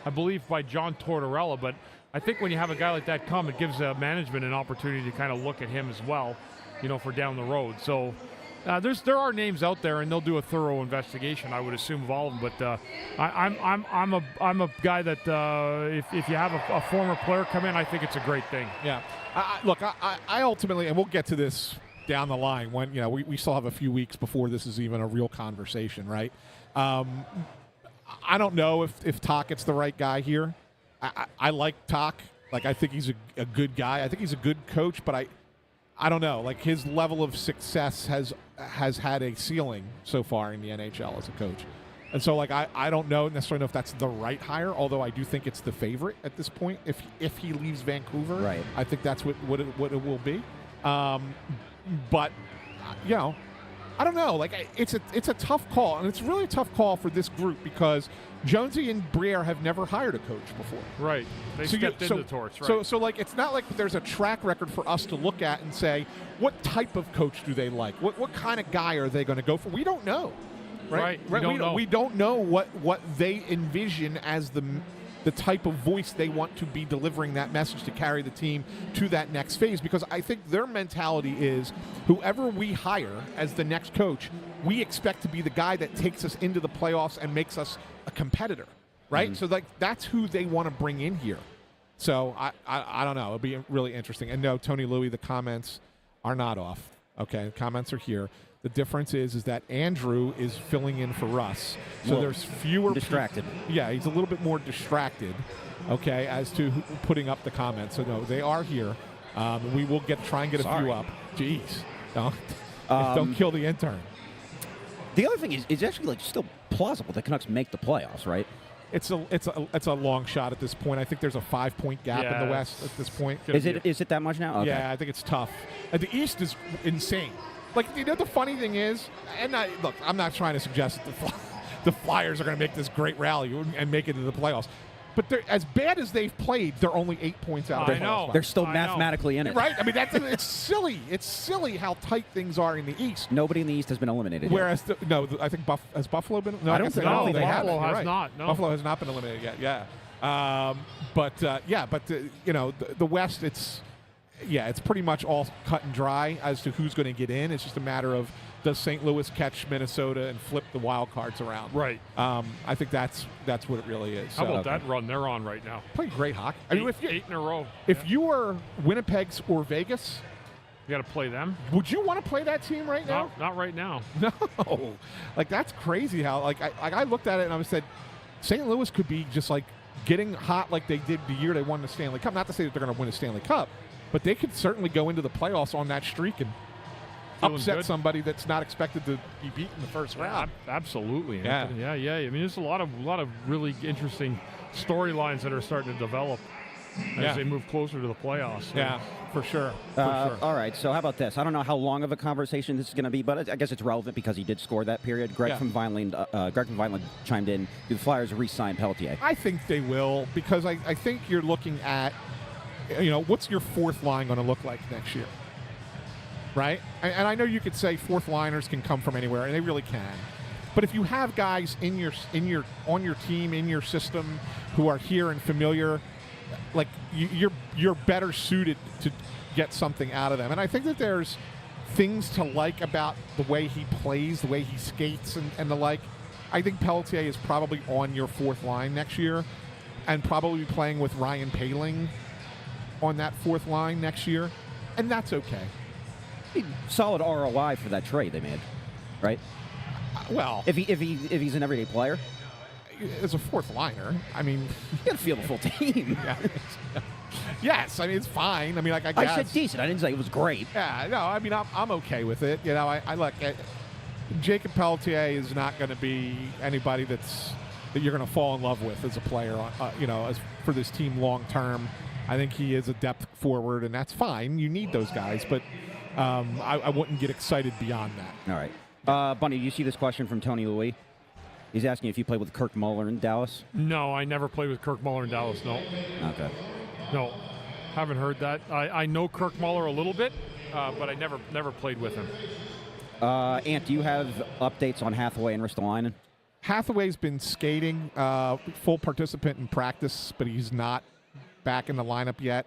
I believe, by John Tortorella. But I think when you have a guy like that come, it gives management an opportunity to kind of look at him as well, for down the road. So there are names out there, and they'll do a thorough investigation, I would assume, of all of them. But I'm a guy that if you have a former player come in, I think it's a great thing. Yeah. Look, I ultimately, and we'll get to this down the line when we still have a few weeks before this is even a real conversation, right? I don't know if Tocchet's the right guy here. I like Toc. Like, I think he's a good guy. I think he's a good coach, but I don't know. Like, his level of success has had a ceiling so far in the NHL as a coach. And so, like, I don't necessarily know if that's the right hire, although I do think it's the favorite at this point. If he leaves Vancouver, right. I think that's what it will be. But, you know, I don't know. Like, it's a tough call, and it's really a tough call for this group because Jonesy and Briere have never hired a coach before. Right. They stepped into the torch. Right. So, like, it's not like there's a track record for us to look at and say, what type of coach do they like? What kind of guy are they going to go for? We don't know. Right. We don't know what they envision as the type of voice they want to be delivering that message to carry the team to that next phase, because I think their mentality is whoever we hire as the next coach, we expect to be the guy that takes us into the playoffs and makes us a competitor, right? So, like, that's who they want to bring in here. So I don't know. It'll be really interesting. And no, Tony Louie, the comments are not off. Okay, the comments are here. The difference is that Andrew is filling in for Russ. So there's fewer... Distracted. Yeah, he's a little bit more distracted, okay, as to putting up the comments. So, no, they are here. We will try and get a few up. Jeez. Don't kill the intern. The other thing is, it's actually, like, still plausible the Canucks make the playoffs, right? It's a long shot at this point. I think there's a 5-point gap in the West at this point. Is it that much now? Okay. Yeah, I think it's tough. And the East is insane. Like, you know, the funny thing is, look, I'm not trying to suggest that the Flyers are going to make this great rally and make it into the playoffs. But as bad as they've played, they're only 8 points out. I know. They're still mathematically in it. Right? I mean, it's silly. It's silly how tight things are in the East. Nobody in the East has been eliminated Whereas, I think has Buffalo been? No, I don't think they have. Buffalo has right. not. No. Buffalo has not been eliminated yet. Yeah. You know, the West, it's pretty much all cut and dry as to who's going to get in. It's just a matter of, does St. Louis catch Minnesota and flip the wild cards around? Right. I think that's what it really is. How about that run they're on right now? Playing great hockey. Eight in a row. If you were Winnipeg's or Vegas, you got to play them. Would you want to play that team right now? Not right now. No. Like, that's crazy how, I looked at it and I said, St. Louis could be just, like, getting hot like they did the year they won the Stanley Cup. Not to say that they're going to win a Stanley Cup, but they could certainly go into the playoffs on that streak and upset somebody that's not expected to be beat in the first round. Absolutely. Yeah. I mean, there's a lot of really interesting storylines that are starting to develop as they move closer to the playoffs. Yeah, for sure. All right, so how about this? I don't know how long of a conversation this is going to be, but I guess it's relevant because he did score that period. Greg from Vineland chimed in. Do the Flyers re-sign Pelletier? I think they will, because I think you're looking at, you know, what's your fourth line going to look like next year? Right? And I know you could say fourth liners can come from anywhere, and they really can. But if you have guys on your team, in your system, who are here and familiar, like, you're better suited to get something out of them. And I think that there's things to like about the way he plays, the way he skates, and the like. I think Pelletier is probably on your fourth line next year, and probably playing with Ryan Poehling on that fourth line next year, and that's okay. Solid ROI for that trade they made, right? Well, if he's an everyday player, as a fourth liner, I mean, you got to field a full team. Yes, I mean, it's fine. I mean, like, I guess. I said decent. I didn't say it was great. Yeah, no, I mean, I'm okay with it. You know, I look at Jacob Pelletier is not going to be anybody that you're going to fall in love with as a player. You know, as for this team long term, I think he is a depth forward, and that's fine. You need those guys, but I wouldn't get excited beyond that. All right. Bundy, do you see this question from Tony Louie? He's asking if you played with Kirk Muller in Dallas. No, I never played with Kirk Muller in Dallas, no. Okay. No, haven't heard that. I know Kirk Muller a little bit, but I never played with him. Ant, do you have updates on Hathaway and Ristolainen? Hathaway's been skating, full participant in practice, but he's not back in the lineup yet.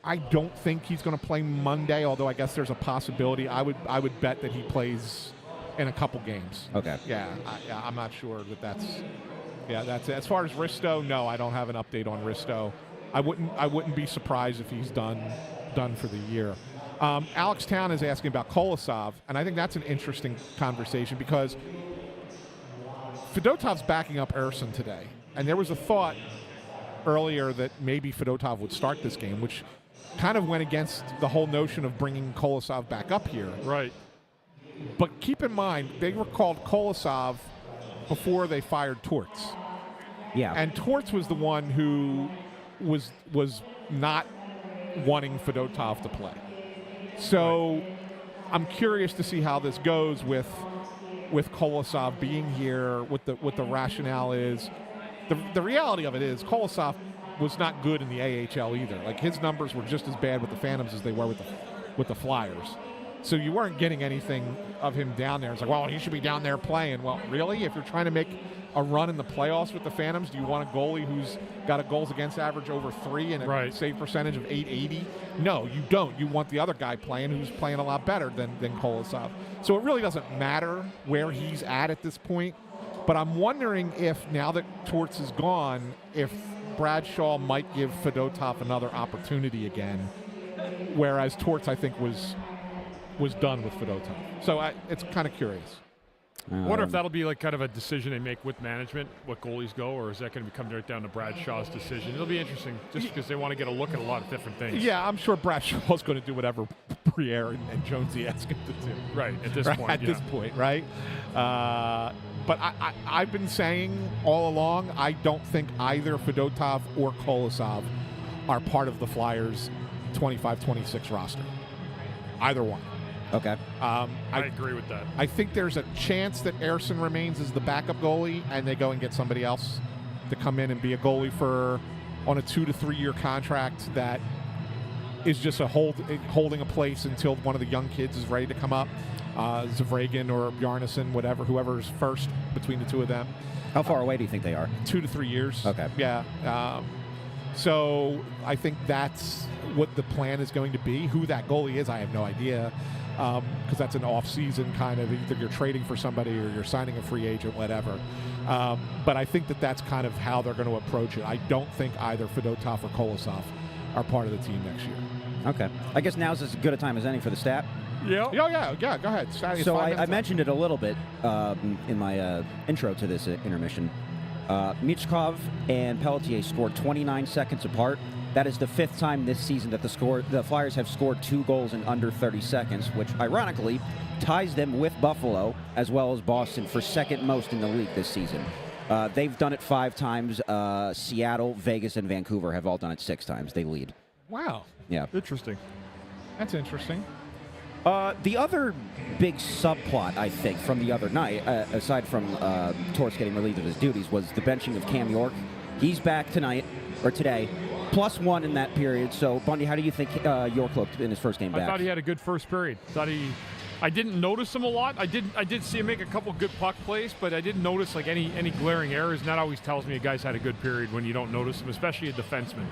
I don't think he's going to play Monday, although I guess there's a possibility. I would bet that he plays in a couple games. Okay. Yeah, I'm not sure that's it. As far as Risto, no, I don't have an update on Risto. I wouldn't be surprised if he's done for the year. Alex Town is asking about Kolosov, and I think that's an interesting conversation because Fedotov's backing up Erson today, and there was a thought earlier that maybe Fedotov would start this game, which kind of went against the whole notion of bringing Kolosov back up here. Right. But keep in mind, they were called Kolosov before they fired Torts. Yeah. And Torts was the one who was not wanting Fedotov to play. So I'm curious to see how this goes with Kolosov being here, what the rationale is. The reality of it is Kolosov was not good in the AHL either. Like, his numbers were just as bad with the Phantoms as they were with the Flyers. So you weren't getting anything of him down there. It's like, well, he should be down there playing. Well, really? If you're trying to make a run in the playoffs with the Phantoms, do you want a goalie who's got a goals against average over 3 and a save percentage of .880? No, you don't. You want the other guy playing who's playing a lot better than Kolosov. So it really doesn't matter where he's at this point. But I'm wondering if, now that Torts is gone, if Bradshaw might give Fedotov another opportunity again, whereas Torts, I think, was done with Fedotov. So it's kind of curious. I wonder if that'll be like kind of a decision they make with management, what goalies go, or is that going to come right down to Bradshaw's decision? It'll be interesting, just because they want to get a look at a lot of different things. Yeah, I'm sure Bradshaw's going to do whatever Briere and Jonesy ask him to do. Right, at this point. At this point, right? But I've been saying all along, I don't think either Fedotov or Kolosov are part of the Flyers' 25-26 roster. Either one. Okay. I agree with that. I think there's a chance that Ersson remains as the backup goalie, and they go and get somebody else to come in and be a goalie on a 2 to 3 year contract that is just holding a place until one of the young kids is ready to come up. Zavragan or Bjarnason, whoever's first between the two of them. How far away do you think they are? 2 to 3 years. Okay. Yeah. So I think that's what the plan is going to be. Who that goalie is, I have no idea, because that's an off-season kind of, either you're trading for somebody or you're signing a free agent, whatever. But I think that's kind of how they're going to approach it. I don't think either Fedotov or Kolosov are part of the team next year. Okay. I guess now's as good a time as any for the stat. Yeah. Yeah. Go ahead. So I mentioned it a little bit in my intro to this intermission. Michkov and Pelletier scored 29 seconds apart. That is the 5th time this season that the Flyers have scored 2 goals in under 30 seconds, which ironically ties them with Buffalo as well as Boston for second most in the league this season. They've done it 5 times. Seattle, Vegas, and Vancouver have all done it 6 times. They lead. Wow. Yeah. Interesting. That's interesting. The other big subplot, I think, from the other night, aside from Torts getting relieved of his duties, was the benching of Cam York. He's back today, +1 in that period. So, Bundy, how do you think York looked in his first game back? I thought he had a good first period. I didn't notice him a lot. I did see him make a couple good puck plays, but I didn't notice like any glaring errors. And that always tells me a guy's had a good period when you don't notice him, especially a defenseman.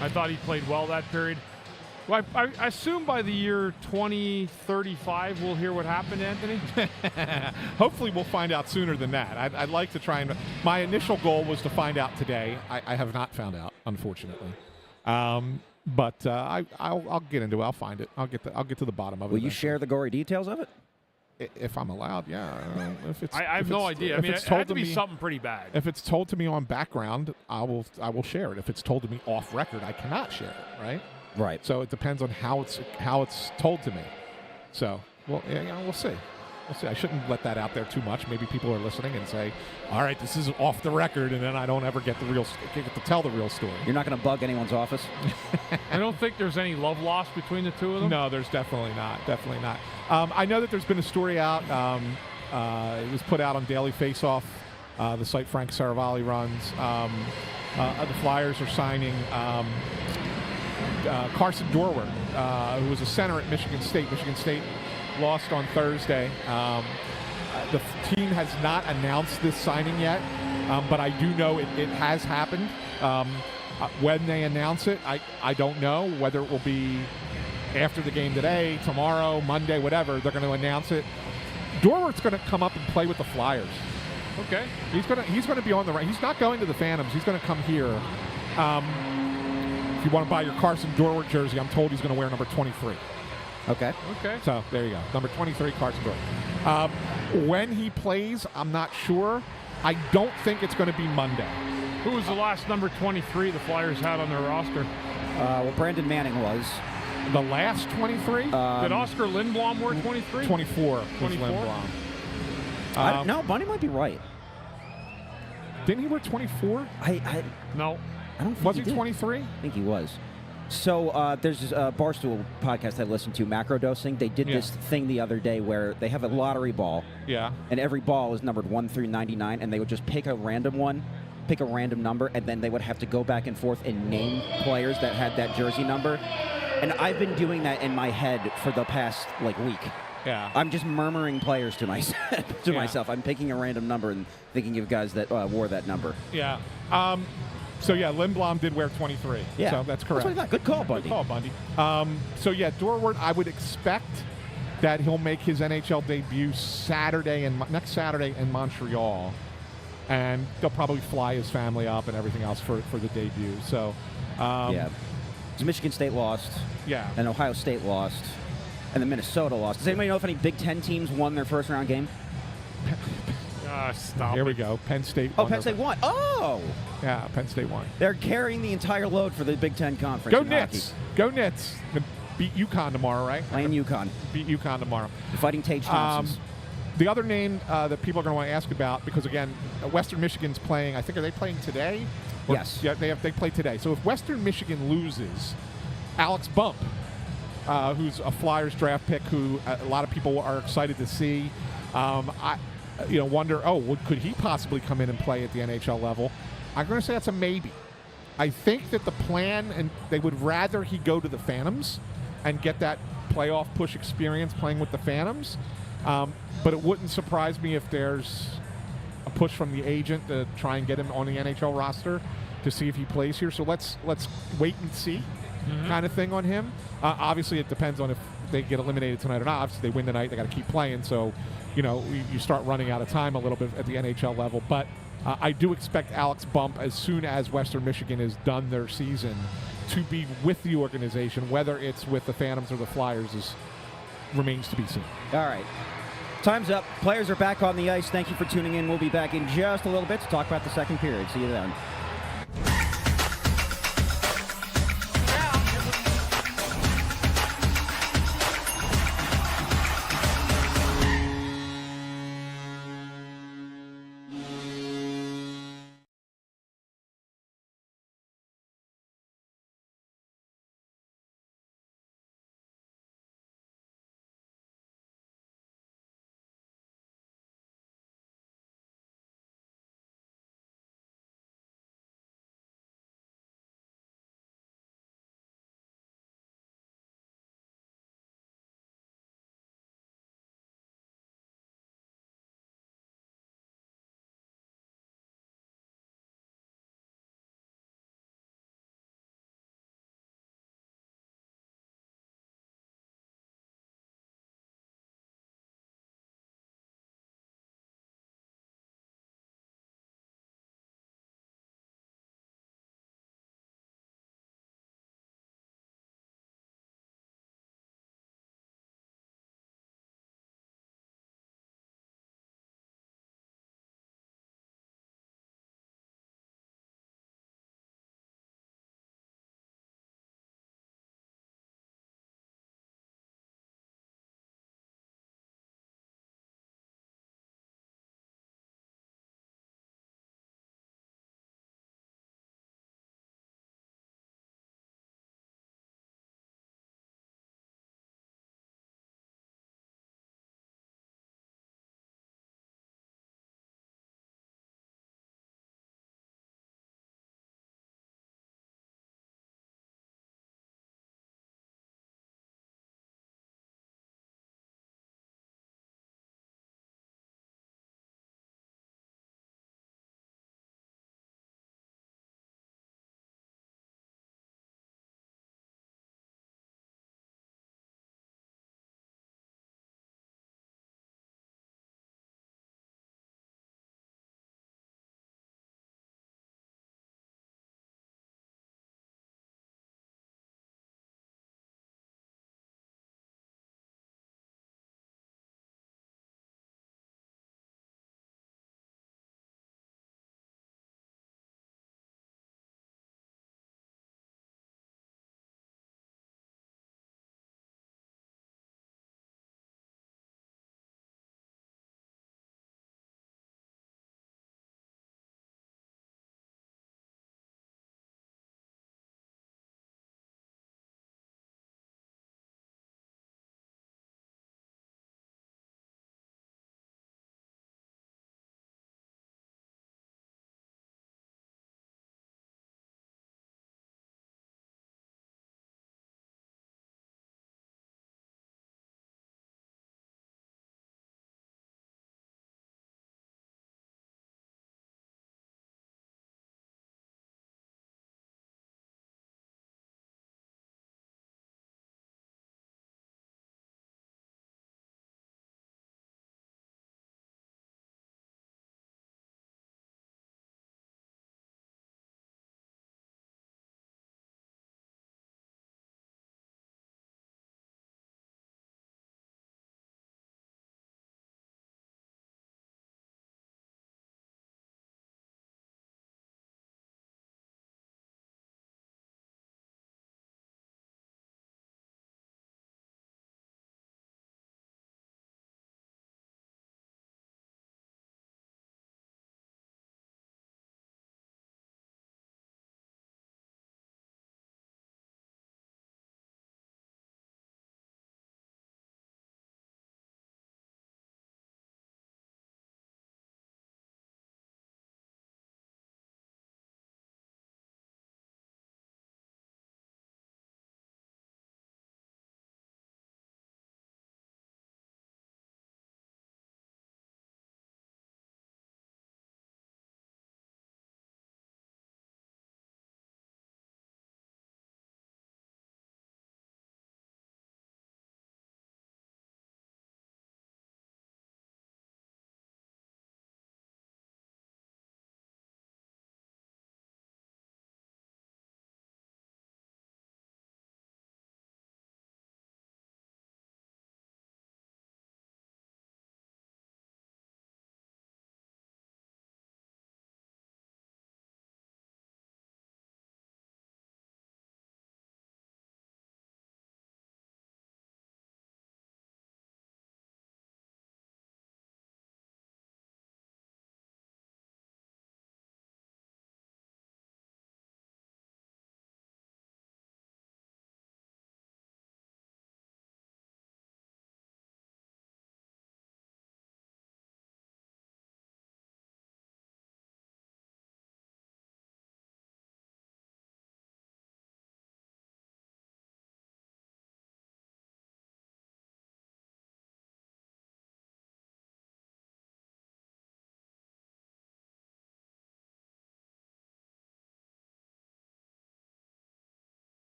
I thought he played well that period. Well, I assume by the year 2035 we'll hear what happened, Anthony. Hopefully we'll find out sooner than that. I'd like to try and. My initial goal was to find out today. I have not found out, unfortunately. But I'll get into it. I'll find it. I'll get to the bottom of it. Will you share the gory details of it? If I'm allowed, yeah. I have no idea. I mean, it had to be something pretty bad. If it's told to me on background, I will share it. If it's told to me off record, I cannot share it. Right. Right. So it depends on how it's told to me. So, well, yeah, we'll see. We'll see. I shouldn't let that out there too much. Maybe people are listening and say, "All right, this is off the record," and then I don't ever get to tell the real story. You're not going to bug anyone's office? I don't think there's any love lost between the two of them. No, there's definitely not. Definitely not. I know that there's been a story out. It was put out on Daily Faceoff, the site Frank Saravalli runs. The Flyers are signing Carson Dorward, who was a center at Michigan State. Michigan State lost on Thursday. The team has not announced this signing yet, but I do know it has happened. When they announce it, I don't know whether it will be after the game today, tomorrow, Monday, whatever. They're going to announce it. Dorward's going to come up and play with the Flyers. Okay. He's going to be on the right. He's not going to the Phantoms. He's going to come here. If you want to buy your Carson Dorward jersey, I'm told he's going to wear number 23. Okay. So there you go. Number 23, Carson Dorward. When he plays, I'm not sure. I don't think it's going to be Monday. Who was the last number 23 the Flyers had on their roster? Well, Brandon Manning was. The last 23? Did Oscar Lindblom wear 23? 24 was 24? Lindblom. No, Bundy might be right. Didn't he wear 24? No. I don't think Was he he did. 23? I think he was. So there's this Barstool podcast I listened to, Macrodosing. They did this thing the other day where they have a lottery ball. Yeah. And every ball is numbered 1 through 99, and they would just pick a random number, and then they would have to go back and forth and name players that had that jersey number. And I've been doing that in my head for the past, week. Yeah. I'm just murmuring players to myself. I'm picking a random number and thinking of guys that wore that number. Yeah. So, Lindblom did wear 23. Yeah. So that's correct. That's what I thought. Good call, Bundy. Good call, Bundy. Dorward, I would expect that he'll make his NHL debut next Saturday in Montreal. And they'll probably fly his family up and everything else for the debut. So, yeah. Michigan State lost. Yeah. And Ohio State lost. And then Minnesota lost. Does anybody know if any Big Ten teams won their first round game? Stop. Here we go. Penn State Oh, won. Penn State won. Oh! Yeah, Penn State won. They're carrying the entire load for the Big Ten Conference. Go in Nits! hockey. Go Nits! Beat UConn tomorrow, right? Playing UConn. Beat UConn tomorrow. The Fighting Tage Thompsons. The other name that people are going to want to ask about, because again, Western Michigan's playing. I think, are they playing today? Yes. Yeah, they play today. So if Western Michigan loses, Alex Bump, who's a Flyers draft pick, who a lot of people are excited to see. I wonder, could he possibly come in and play at the NHL level? I'm going to say that's a maybe. I think that the plan, and they would rather he go to the Phantoms and get that playoff push experience playing with the Phantoms. But it wouldn't surprise me if there's a push from the agent to try and get him on the NHL roster to see if he plays here. So let's wait and see kind of thing on him. Obviously, it depends on if they get eliminated tonight or not. Obviously, they win tonight, they got to keep playing. So, you start running out of time a little bit at the NHL level. But I do expect Alex Bump, as soon as Western Michigan has done their season, to be with the organization. Whether it's with the Phantoms or the Flyers remains to be seen. All right. Time's up. Players are back on the ice. Thank you for tuning in. We'll be back in just a little bit to talk about the second period. See you then.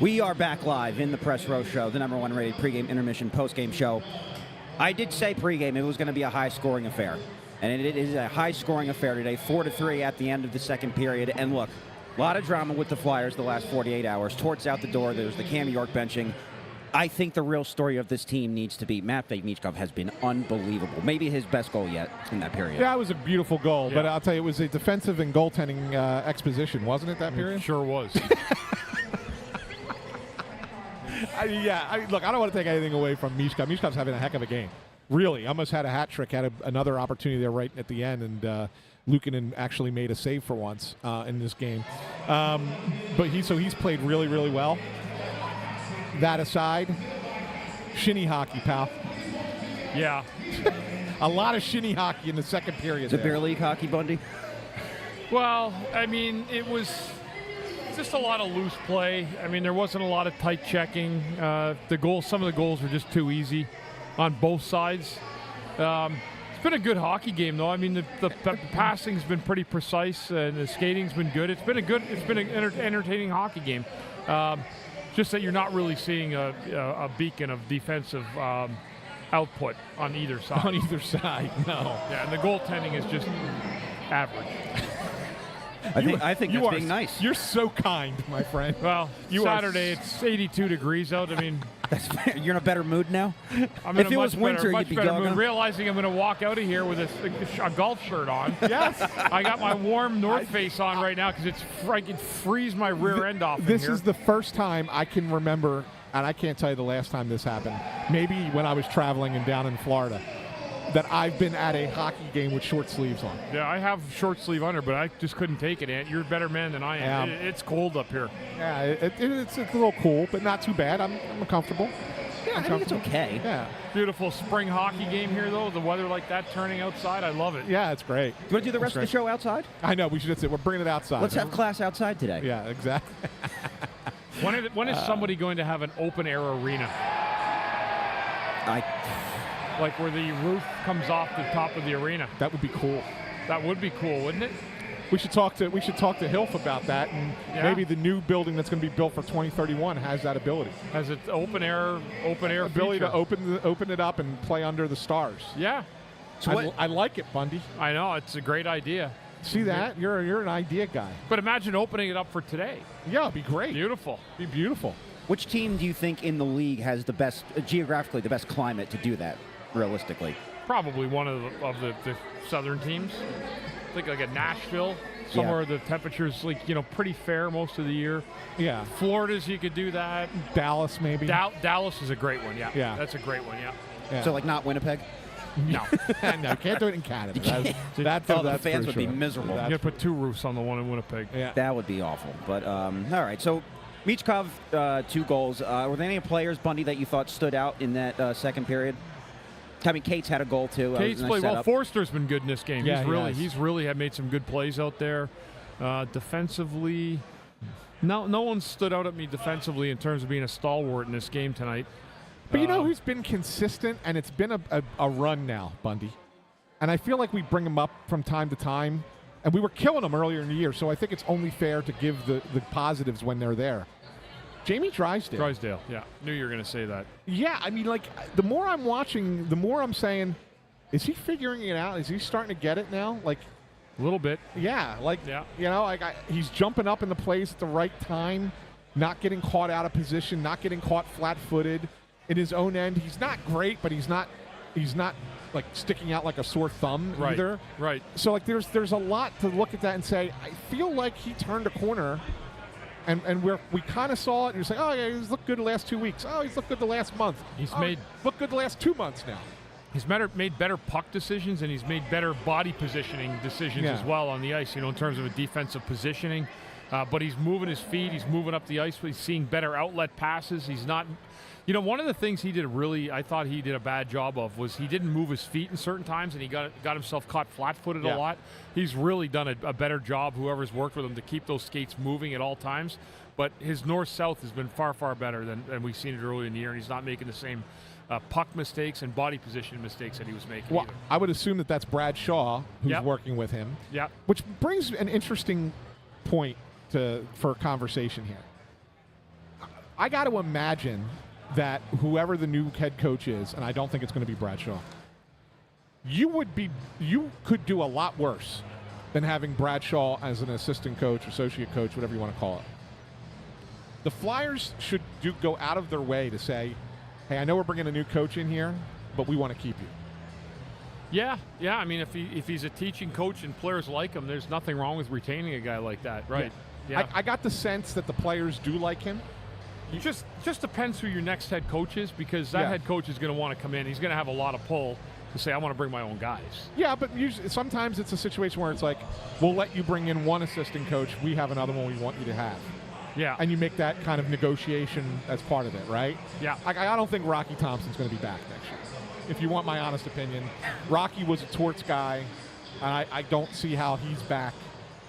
We are back live in the Press Row Show, the number one rated pregame, intermission, postgame show. I did say pregame it was going to be a high-scoring affair, and it is a high-scoring affair today, 4-3 at the end of the second period. And look, a lot of drama with the Flyers the last 48 hours. Torts out the door. There's the Cam York benching. I think the real story of this team needs to be Matvei Michkov has been unbelievable. Maybe his best goal yet in that period. Yeah, it was a beautiful goal, but I'll tell you, it was a defensive and goaltending exposition, wasn't it, that period? It sure was. Look, I don't want to take anything away from Michkov. Michkov's having a heck of a game. Really, almost had a hat trick, had another opportunity there right at the end, and Luukkonen actually made a save for once in this game. But he's played really, really well. That aside, shinny hockey, pal. Yeah. A lot of shinny hockey in the second period. Is it beer league hockey, Bundy? Well, I mean, it was just a lot of loose play. I mean, there wasn't a lot of tight checking. Some of the goals were just too easy on both sides. It's been a good hockey game, though. I mean, the passing's been pretty precise, and the skating's been good. It's been an entertaining hockey game. Just that you're not really seeing a beacon of defensive output on either side. On either side, no. Yeah, and the goaltending is just average. I think that's being nice. You're so kind, my friend. Well, Saturday it's 82 degrees out. I mean, you're in a better mood now? I'm in if a it was much winter, much you'd be better doggone. mood, realizing I'm going to walk out of here with a golf shirt on. Yes. I got my warm North Face on right now because I can freeze my rear end off. This in is the first time I can remember, and I can't tell you the last time this happened. Maybe when I was traveling and down in Florida, that I've been at a hockey game with short sleeves on. Yeah, I have short sleeve under, but I just couldn't take it, Ant. You're a better man than I am. Yeah. It's cold up here. Yeah, it's a little cool, but not too bad. I'm comfortable. Yeah, I think it's okay. Yeah. Beautiful spring hockey game here, though. The weather like that turning outside, I love it. Yeah, it's great. Do you want to do the rest of the show outside? I know. That's it. We're bringing it outside. Let's have class outside today. Yeah, exactly. When is somebody going to have an open-air arena? Like where the roof comes off the top of the arena. That would be cool. That would be cool, wouldn't it? We should talk to Hilf about that, and maybe the new building that's going to be built for 2031 has that ability. Has it open air Ability feature. to open it up and play under the stars. Yeah. So I like it, Bundy. I know, it's a great idea. See that? You're an idea guy. But imagine opening it up for today. Yeah, it'd be great. Beautiful. Be beautiful. Which team do you think in the league has the best, geographically, the best climate to do that, realistically? Probably one of the southern teams. I think like a Nashville, somewhere the temperature's pretty fair most of the year. Yeah. Florida's, you could do that. Dallas, maybe. Dallas is a great one, yeah. Yeah. That's a great one, yeah. Yeah. So, like, not Winnipeg? No. No, can't do it in Canada. The That's fans for would be sure. miserable. You got to put two roofs on the one in Winnipeg. Yeah. That would be awful. But, all right. So, Michkov, 2 goals. Were there any players, Bundy, that you thought stood out in that second period? I mean, Cates had a goal, too. Cates played well. Forster's been good in this game. Yeah, he's really had made some good plays out there. Defensively, no one stood out at me defensively in terms of being a stalwart in this game tonight. But you know who's been consistent, and it's been a run now, Bundy. And I feel like we bring him up from time to time, and we were killing him earlier in the year, so I think it's only fair to give the positives when they're there. Jamie Drysdale. Yeah. Knew you were going to say that. Yeah, I mean, like, the more I'm watching, the more I'm saying, is he figuring it out? Is he starting to get it now? Like, A little bit. yeah, like, Yeah. He's jumping up in the plays at the right time, not getting caught out of position, not getting caught flat-footed in his own end. He's not great, but he's not like sticking out like a sore thumb either. Right. So like there's a lot to look at that and say, I feel like he turned a corner, and we kind of saw it. And you're saying, oh yeah, he's looked good the last 2 weeks. Oh, he's looked good the last month. He's looked good the last 2 months now. He's made better puck decisions, and he's made better body positioning decisions as well on the ice, in terms of a defensive positioning. But he's moving his feet. He's moving up the ice. He's seeing better outlet passes. He's not... one of the things I thought he did a bad job of was he didn't move his feet in certain times, and he got himself caught flat-footed a lot. He's really done a better job, whoever's worked with him, to keep those skates moving at all times. But his north-south has been far, far better than we've seen it earlier in the year, and he's not making the same puck mistakes and body position mistakes that he was making either. I would assume that that's Brad Shaw who's working with him. Yeah. Which brings an interesting point for conversation here. I got to imagine that whoever the new head coach is, and I don't think it's going to be Bradshaw, you could do a lot worse than having Bradshaw as an assistant coach, associate coach, whatever you want to call it. The Flyers should go out of their way to say, hey, I know we're bringing a new coach in here, but we want to keep you. Yeah. I mean, if he's a teaching coach and players like him, there's nothing wrong with retaining a guy like that, right? Yeah. I got the sense that the players do like him. You just depends who your next head coach is, because that head coach is going to want to come in. He's going to have a lot of pull to say, I want to bring my own guys. Yeah, but usually, sometimes it's a situation where it's like, we'll let you bring in one assistant coach. We have another one we want you to have. Yeah. And you make that kind of negotiation as part of it, right? Yeah. I don't think Rocky Thompson's going to be back next year. If you want my honest opinion, Rocky was a Torts guy, and I don't see how he's back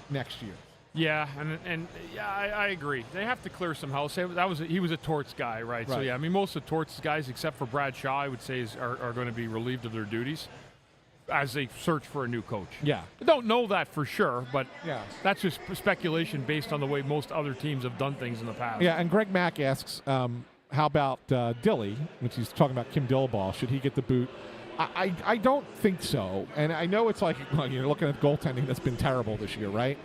next year. Yeah, and I agree. They have to clear some house. He was a Torts guy, right? So yeah, I mean, most of the Torts guys, except for Bradshaw, I would say are going to be relieved of their duties as they search for a new coach. Yeah, I don't know that for sure, but yeah, that's just speculation based on the way most other teams have done things in the past. Yeah, and Greg Mack asks, how about Dilly, which he's talking about Kim Dillaball? Should he get the boot? I don't think so. And I know it's like, well, you're looking at goaltending that's been terrible this year, right?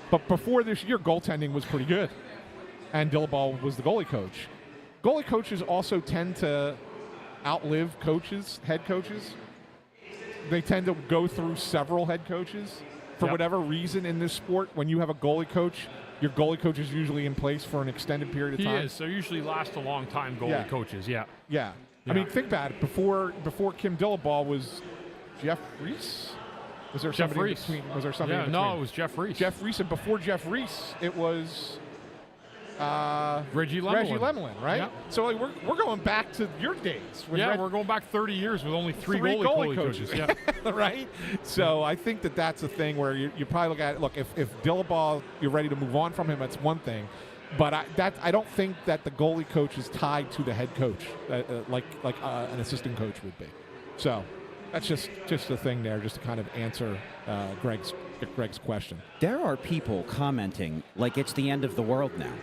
But before this year, goaltending was pretty good. And Dillaball was the goalie coach. Goalie coaches also tend to outlive head coaches. They tend to go through several head coaches. For whatever reason in this sport, when you have a goalie coach, your goalie coach is usually in place for an extended period of time. He is. They usually last a long time, goalie coaches, Yeah. I mean, think about it. Before Kim Dillaball was Jeff Reese? Was there somebody in between? Was there somebody in between? No, it was Jeff Reese. Jeff Reese, and before Jeff Reese, it was Reggie Lemelin, right? Yeah. So like, we're going back to your days. We're going back 30 years with only three goalie coaches. Yeah. Right? So I think that's a thing where you probably look at it. Look, if Dillaball, you're ready to move on from him, that's one thing. But I don't think that the goalie coach is tied to the head coach like an assistant coach would be. So that's just a thing there, just to kind of answer Greg's question. There are people commenting like it's the end of the world now.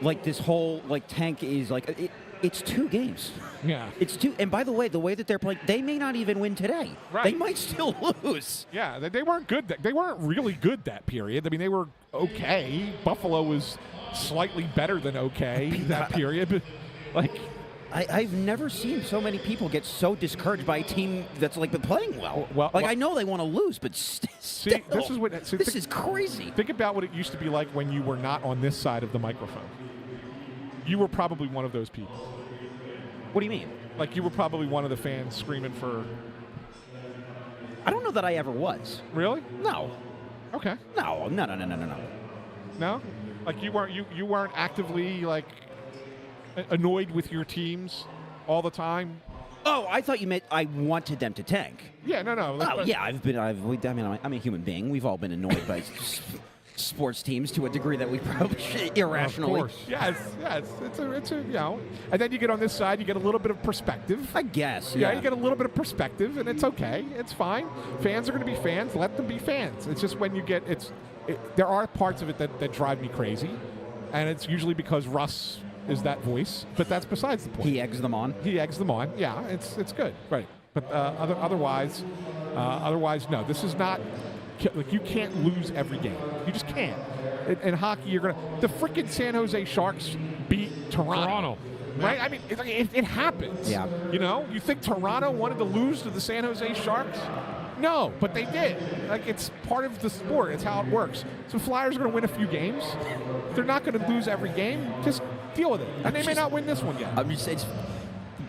Like this whole tank is like it's 2 games. Yeah. It's 2. And by the way that they're playing, they may not even win today. Right. They might still lose. Yeah, they weren't good. They weren't really good that period. I mean, they were okay. Buffalo was slightly better than okay that period. But I've never seen so many people get so discouraged by a team that's been playing well. I know they want to lose, but still, this is crazy. Think about what it used to be like when you were not on this side of the microphone. You were probably one of those people. What do you mean? Like you were probably one of the fans screaming for... I don't know that I ever was. Really? No. Okay. No. No? Like you weren't actively annoyed with your teams all the time? Oh, I thought you meant I wanted them to tank. Yeah, no. Oh, yeah, I'm a human being. We've all been annoyed by sports teams to a degree that we probably should irrationally. Of course. Yes. It's a and then you get on this side, you get a little bit of perspective. I guess. Yeah, you get a little bit of perspective, and it's okay. It's fine. Fans are going to be fans. Let them be fans. It's just when you get there are parts of it that drive me crazy, and it's usually because Russ is that voice, but that's besides the point. He eggs them on. Yeah, it's good, right? But otherwise, no. This is not you can't lose every game. You just can't. In hockey, you're gonna. The freaking San Jose Sharks beat Toronto. Right? I mean, it happens. Yeah. You think Toronto wanted to lose to the San Jose Sharks? No, but they did. It's part of the sport. It's how it works. So Flyers are going to win a few games. They're not going to lose every game. Just deal with it. And they may not win this one yet. It's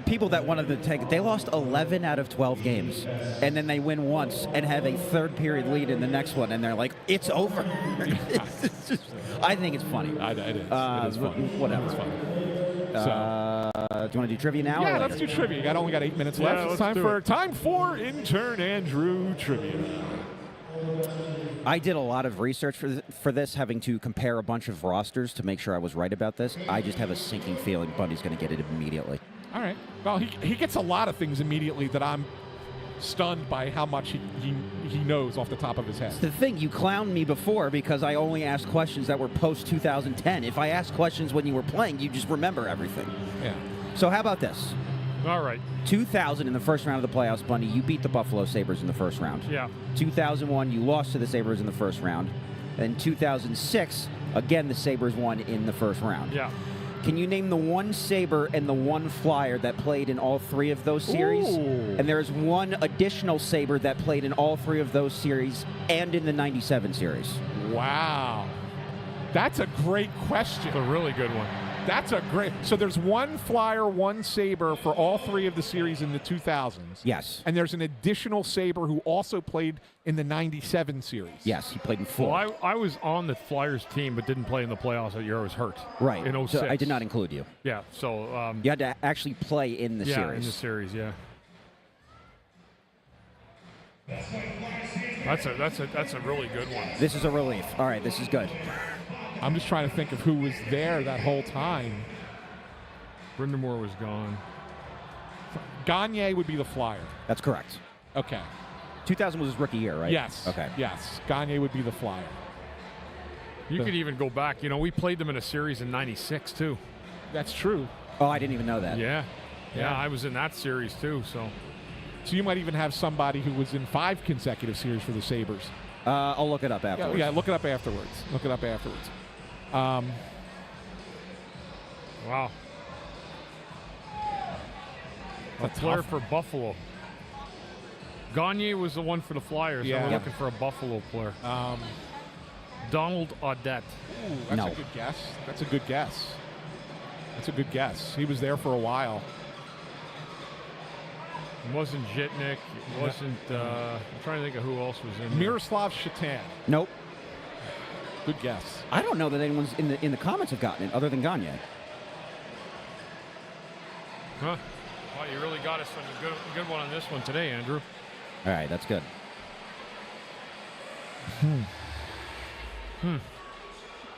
people that wanted to take. They lost 11 out of 12 games, and then they win once and have a third period lead in the next one, and they're like, "It's over." I think it's funny. It is. It is funny. Whatever. It's funny. Do you want to do trivia now? Yeah, let's do trivia. You only got 8 minutes left. It's time for Intern Andrew Trivia. I did a lot of research for this, having to compare a bunch of rosters to make sure I was right about this. I just have a sinking feeling Bundy's going to get it immediately. All right. Well, he gets a lot of things immediately that I'm stunned by how much he knows off the top of his head. The thing, you clowned me before because I only asked questions that were post-2010. If I asked questions when you were playing, you just remember everything. Yeah. So how about this? All right. 2000 in the first round of the playoffs, Bundy, you beat the Buffalo Sabres in the first round. Yeah. 2001, you lost to the Sabres in the first round. And 2006, again, the Sabres won in the first round. Yeah. Can you name the one Sabre and the one Flyer that played in all three of those series? Ooh. And there's one additional Sabre that played in all three of those series and in the 97 series. Wow. That's a great question. It's a really good one. That's a great. So there's one Flyer, one Sabre for all three of the series in the 2000s. Yes. And there's an additional Sabre who also played in the 97 series. Yes, he played in four. Well, I was on the Flyers team, but didn't play in the playoffs that year. I was hurt. Right. In 06. So I did not include you. Yeah. So. You had to actually play in the yeah, series. in the series. Yeah. That's a really good one. This is a relief. All right, this is good. I'm just trying to think of who was there that whole time. Brindamore was gone. Gagne would be the Flyer. That's correct. Okay. 2000 was his rookie year, right? Yes. Okay. Yes. Gagne would be the Flyer. You could even go back. You know, we played them in a series in '96 too. That's true. Oh, I didn't even know that. Yeah. Yeah. Yeah, I was in that series too. So. So you might even have somebody who was in 5 consecutive series for the Sabres. I'll look it up afterwards. Yeah, look it up afterwards. Look it up afterwards. Wow. A player for Buffalo. Gagne was the one for the Flyers. Yeah. We're looking for a Buffalo player. Donald Audette. Ooh, that's No. a good guess. That's a good guess. That's a good guess. He was there for a while. It wasn't Jitnik. It wasn't. I'm trying to think of who else was in there. Miroslav Shatan. Nope. Good guess. I don't know that anyone's in the comments have gotten it other than Gagne. Huh? Wow, you really got us a good one on this one today, Andrew. All right, that's good.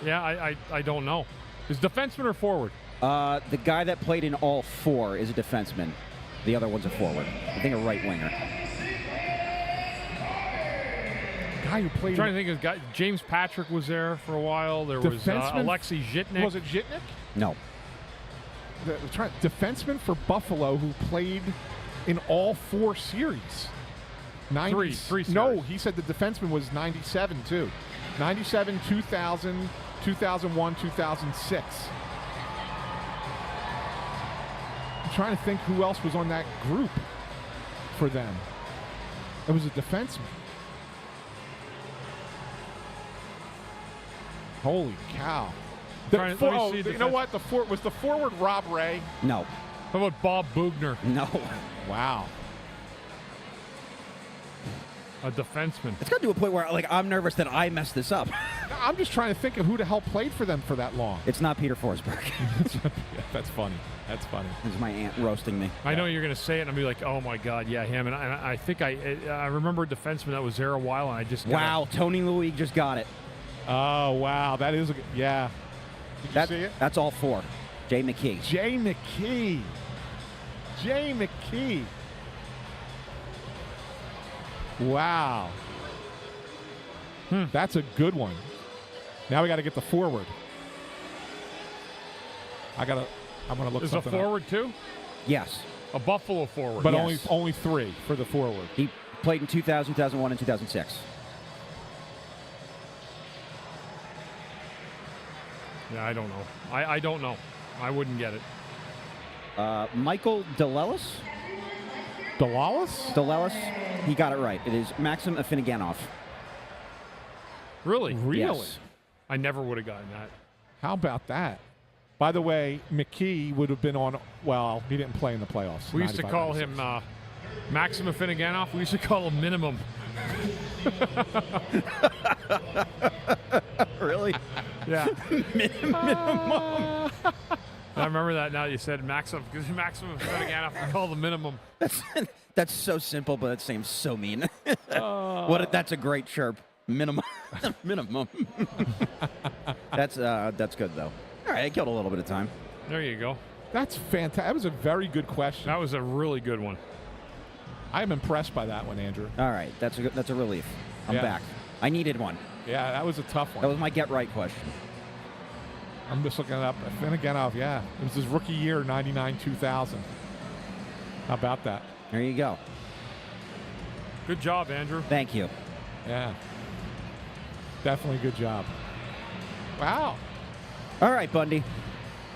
Yeah, I don't know. Is defenseman or forward? The guy that played in all four is a defenseman. The other one's a forward. I think a right winger. Guy who played. I'm trying to think of guy. James Patrick was there for a while. There was Defenseman? Alexei Zhitnik. Was it Jitnik? No. Defenseman for Buffalo who played in all 4 series. Three series. No, he said the defenseman was 97 too. 97, 2000, 2001, 2006. I'm trying to think who else was on that group for them. It was a defenseman. Holy cow. Let me see You know what? Was the forward Rob Ray? No. How about Bob Bugner, No. Wow. a defenseman? It's got to a point where I'm nervous that I messed this up. I'm just trying to think of who the hell played for them for that long. It's not Peter Forsberg. That's funny. That's funny. This is my aunt roasting me. I know you're going to say it, and I'll be like, oh my God, yeah, him. And I think I remember a defenseman that was there a while, and I just Wow, Tony Louis just got it. Oh, wow. That is yeah. Did you see it? That's all 4. Jay McKee. Jay McKee. Jay McKee. Wow. That's a good one. Now we got to get the forward. I'm gonna look Is a something up. forward too? Yes. A Buffalo forward. But Yes. only 3 for the forward. He played in 2000, 2001, and 2006. Yeah, I don't know. I don't know. I wouldn't get it. Michael Delelis? Delalis? He got it right. It is Maxim Afinogenov. Really? Really? Yes. I never would have gotten that. How about that? By the way, McKee would have been on. Well, he didn't play in the playoffs. We used to 95, call 96. him Maxim Afinogenov. We used to call him Minimum. Really? Yeah. Minimum. I remember that now. You said Maxim Afinogenov. We call the Minimum. That's so simple, but that seems so mean. That's a great chirp. Minimum. Minimum. That's good though. All right, I killed a little bit of time. There you go. That's fantastic. That was a very good question. That was a really good one. I am impressed by that one, Andrew. All right, that's a relief. I'm Yeah. back. I needed one. Yeah, that was a tough one. That was my get right question. I'm just looking it up. Afinogenov, yeah. It was his rookie year, 99-2000. How about that? There you go. Good job, Andrew. Thank you. Yeah. Definitely good job. Wow. All right, Bundy.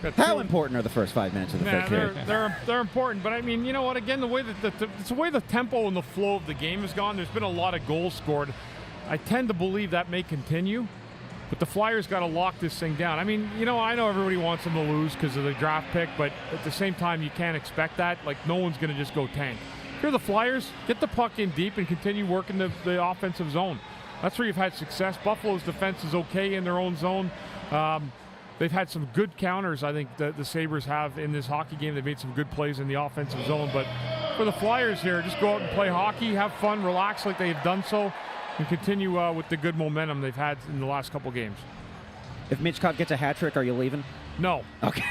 Got How two- important are the first 5 minutes of the Nah, third period? they're important, but I mean, you know what? Again, the way that it's the way the tempo and the flow of the game has gone. There's been a lot of goals scored. I tend to believe that may continue, but the Flyers got to lock this thing down. I mean, you know, I know everybody wants them to lose because of the draft pick, but at the same time, you can't expect that. Like, no one's going to just go tank. If you're the Flyers, get the puck in deep and continue working the offensive zone. That's where you've had success. Buffalo's defense is okay in their own zone. They've had some good counters, I think, the Sabres have in this hockey game. They've made some good plays in the offensive zone. But for the Flyers here, just go out and play hockey, have fun, relax like they've done so, and continue with the good momentum they've had in the last couple games. If Mitchkov gets a hat trick, are you leaving? No. Okay.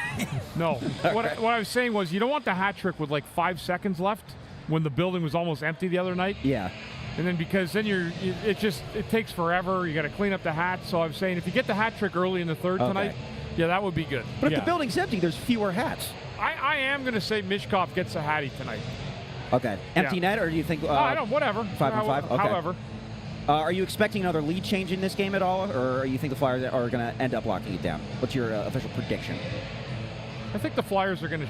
No. What I was saying was you don't want the hat trick with like 5 seconds left when the building was almost empty the other night. Yeah. And then because then it takes forever. You got to clean up the hats. So I'm saying if you get the hat trick early in the third tonight, yeah, that would be good. But if Yeah. the building's empty, there's fewer hats. I am going to say Mishkov gets a hattie tonight. Okay. Empty net, or do you think? I don't. Whatever. 5-on-5? Okay. However, Are you expecting another lead change in this game at all, or you think the Flyers are going to end up locking it down? What's your official prediction? I think the Flyers are going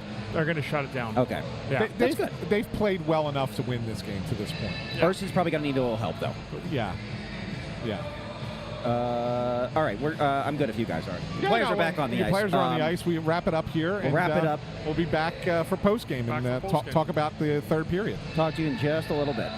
to shut it down. Okay. Yeah. That's good. They've played well enough to win this game to this point. Yeah. Urson's probably going to need a little help, though. Yeah. Yeah. All right. I'm good if you guys are. The Yeah, players no, are back on the ice. Players are on the ice. We wrap it up here. We'll wrap it up. We'll be back for postgame Back and for postgame. talk about the third period. Talk to you in just a little bit.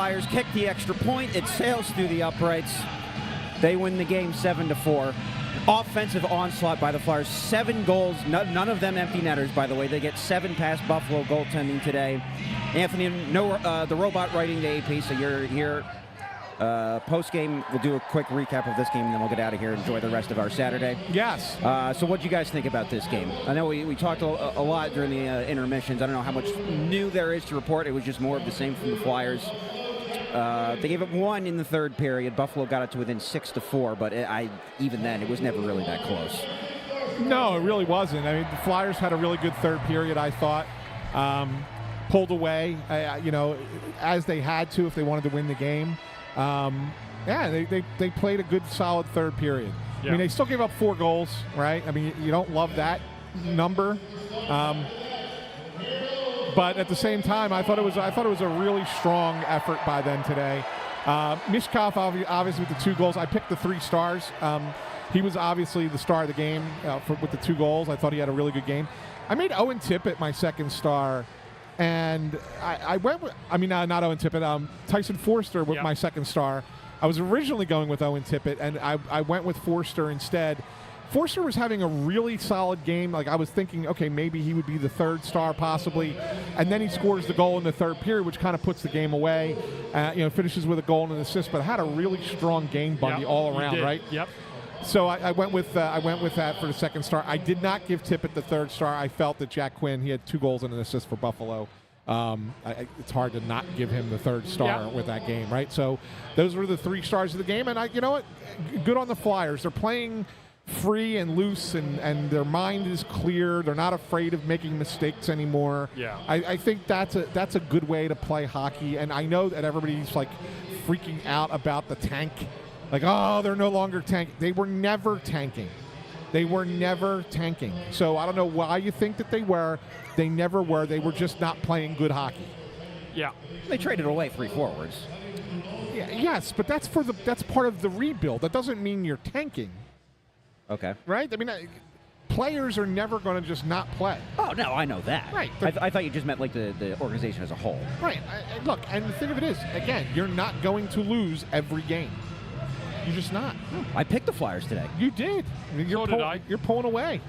Flyers kick the extra point. It sails through the uprights. They win the game 7-4. Offensive onslaught by the Flyers. 7 goals. None of them empty netters, by the way. They get 7 past Buffalo goaltending today. Anthony, the robot writing the AP, so you're here. Post-game, we'll do a quick recap of this game, and then we'll get out of here and enjoy the rest of our Saturday. Yes. So what do you guys think about this game? I know we talked a lot during the intermissions. I don't know how much new there is to report. It was just more of the same from the Flyers. They gave up 1 in the third period. Buffalo got it to within 6-4, but even then, it was never really that close. No, it really wasn't. I mean, the Flyers had a really good third period, I thought. Pulled away, as they had to if they wanted to win the game. They played a good, solid third period. Yeah. I mean, they still gave up 4 goals, right? I mean, you don't love that number. But at the same time, I thought it was a really strong effort by them today. Mishkov, obviously, with the 2 goals. I picked the 3 stars. He was obviously the star of the game with the 2 goals. I thought he had a really good game. I made Owen Tippett my second star. And I went with, not Owen Tippett, Tyson Forster with my second star. I was originally going with Owen Tippett, and I went with Forster instead. Forster was having a really solid game. Like, I was thinking, okay, maybe he would be the 3rd star possibly. And then he scores the goal in the third period, which kind of puts the game away. Finishes with a goal and an assist, but had a really strong game, Bundy, all around, right? Yep. So I went with that for the second star. I did not give Tippett the 3rd star. I felt that Jack Quinn, he had 2 goals and an assist for Buffalo. It's hard to not give him the 3rd star with that game, right? So those were the 3 stars of the game. And you know what? Good on the Flyers. They're playing free and loose, and their mind is clear. They're not afraid of making mistakes anymore. Yeah. I think that's a good way to play hockey. And I know that everybody's like freaking out about the tank. Like, oh, they're no longer tanking. They were never tanking. So I don't know why you think that they were. They never were. They were just not playing good hockey. Yeah. They traded away 3 forwards. Yeah, yes, but that's part of the rebuild. That doesn't mean you're tanking. Okay. Right? I mean, players are never going to just not play. Oh, no, I know that. Right. I thought you just meant like the organization as a whole. Right. Look, and the thing of it is, again, you're not going to lose every game. You're just not. I picked the Flyers today. You did. So did I. You're pulling away.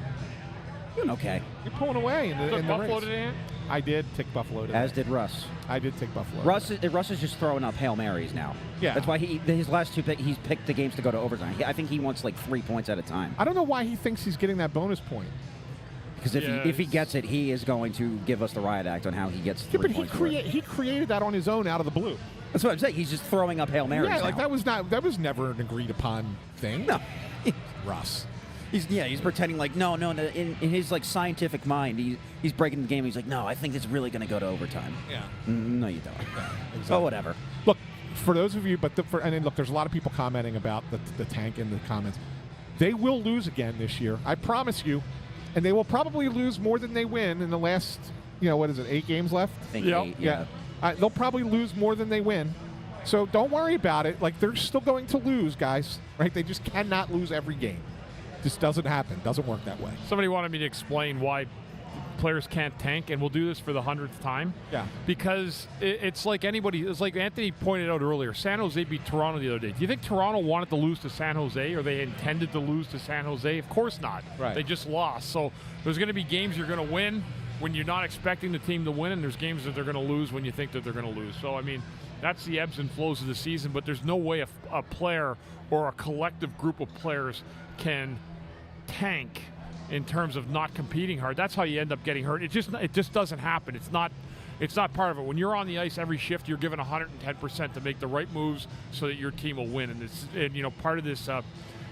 Okay. You're pulling away in the Buffalo race. today? I did take Buffalo today. As did Russ. I did take Buffalo. Russ is just throwing up Hail Marys now. Yeah. That's why his last 2 picks, he's picked the games to go to overtime. I think he wants like 3 points at a time. I don't know why he thinks he's getting that bonus point. Because if he gets it, he is going to give us the riot act on how he gets 3 points. But he created that on his own out of the blue. That's what I'm saying. He's just throwing up Hail Marys. Yeah, like now. that was never an agreed upon thing. No. Russ. He's pretending like no. In his like scientific mind, he's breaking the game. He's like, no, I think it's really going to go to overtime. Yeah. No, you don't. Yeah, exactly. Oh, whatever. Look, for those of you, and then look, there's a lot of people commenting about the tank in the comments. They will lose again this year. I promise you, and they will probably lose more than they win in the last. What is it? 8 games left. I think 8, yeah. They'll probably lose more than they win. So don't worry about it. Like, they're still going to lose, guys. Right? They just cannot lose every game. Just doesn't happen. Doesn't work that way. Somebody wanted me to explain why players can't tank, and we'll do this for the 100th time. Yeah. Because it's like it's like Anthony pointed out earlier, San Jose beat Toronto the other day. Do you think Toronto wanted to lose to San Jose, or they intended to lose to San Jose? Of course not. Right. They just lost. So there's going to be games you're going to win when you're not expecting the team to win, and there's games that they're going to lose when you think that they're going to lose. So, I mean, that's the ebbs and flows of the season, but there's no way a player or a collective group of players can tank in terms of not competing hard. That's how you end up getting hurt. It just doesn't happen. It's not part of it. When you're on the ice every shift, you're given 110% to make the right moves so that your team will win. And part of this,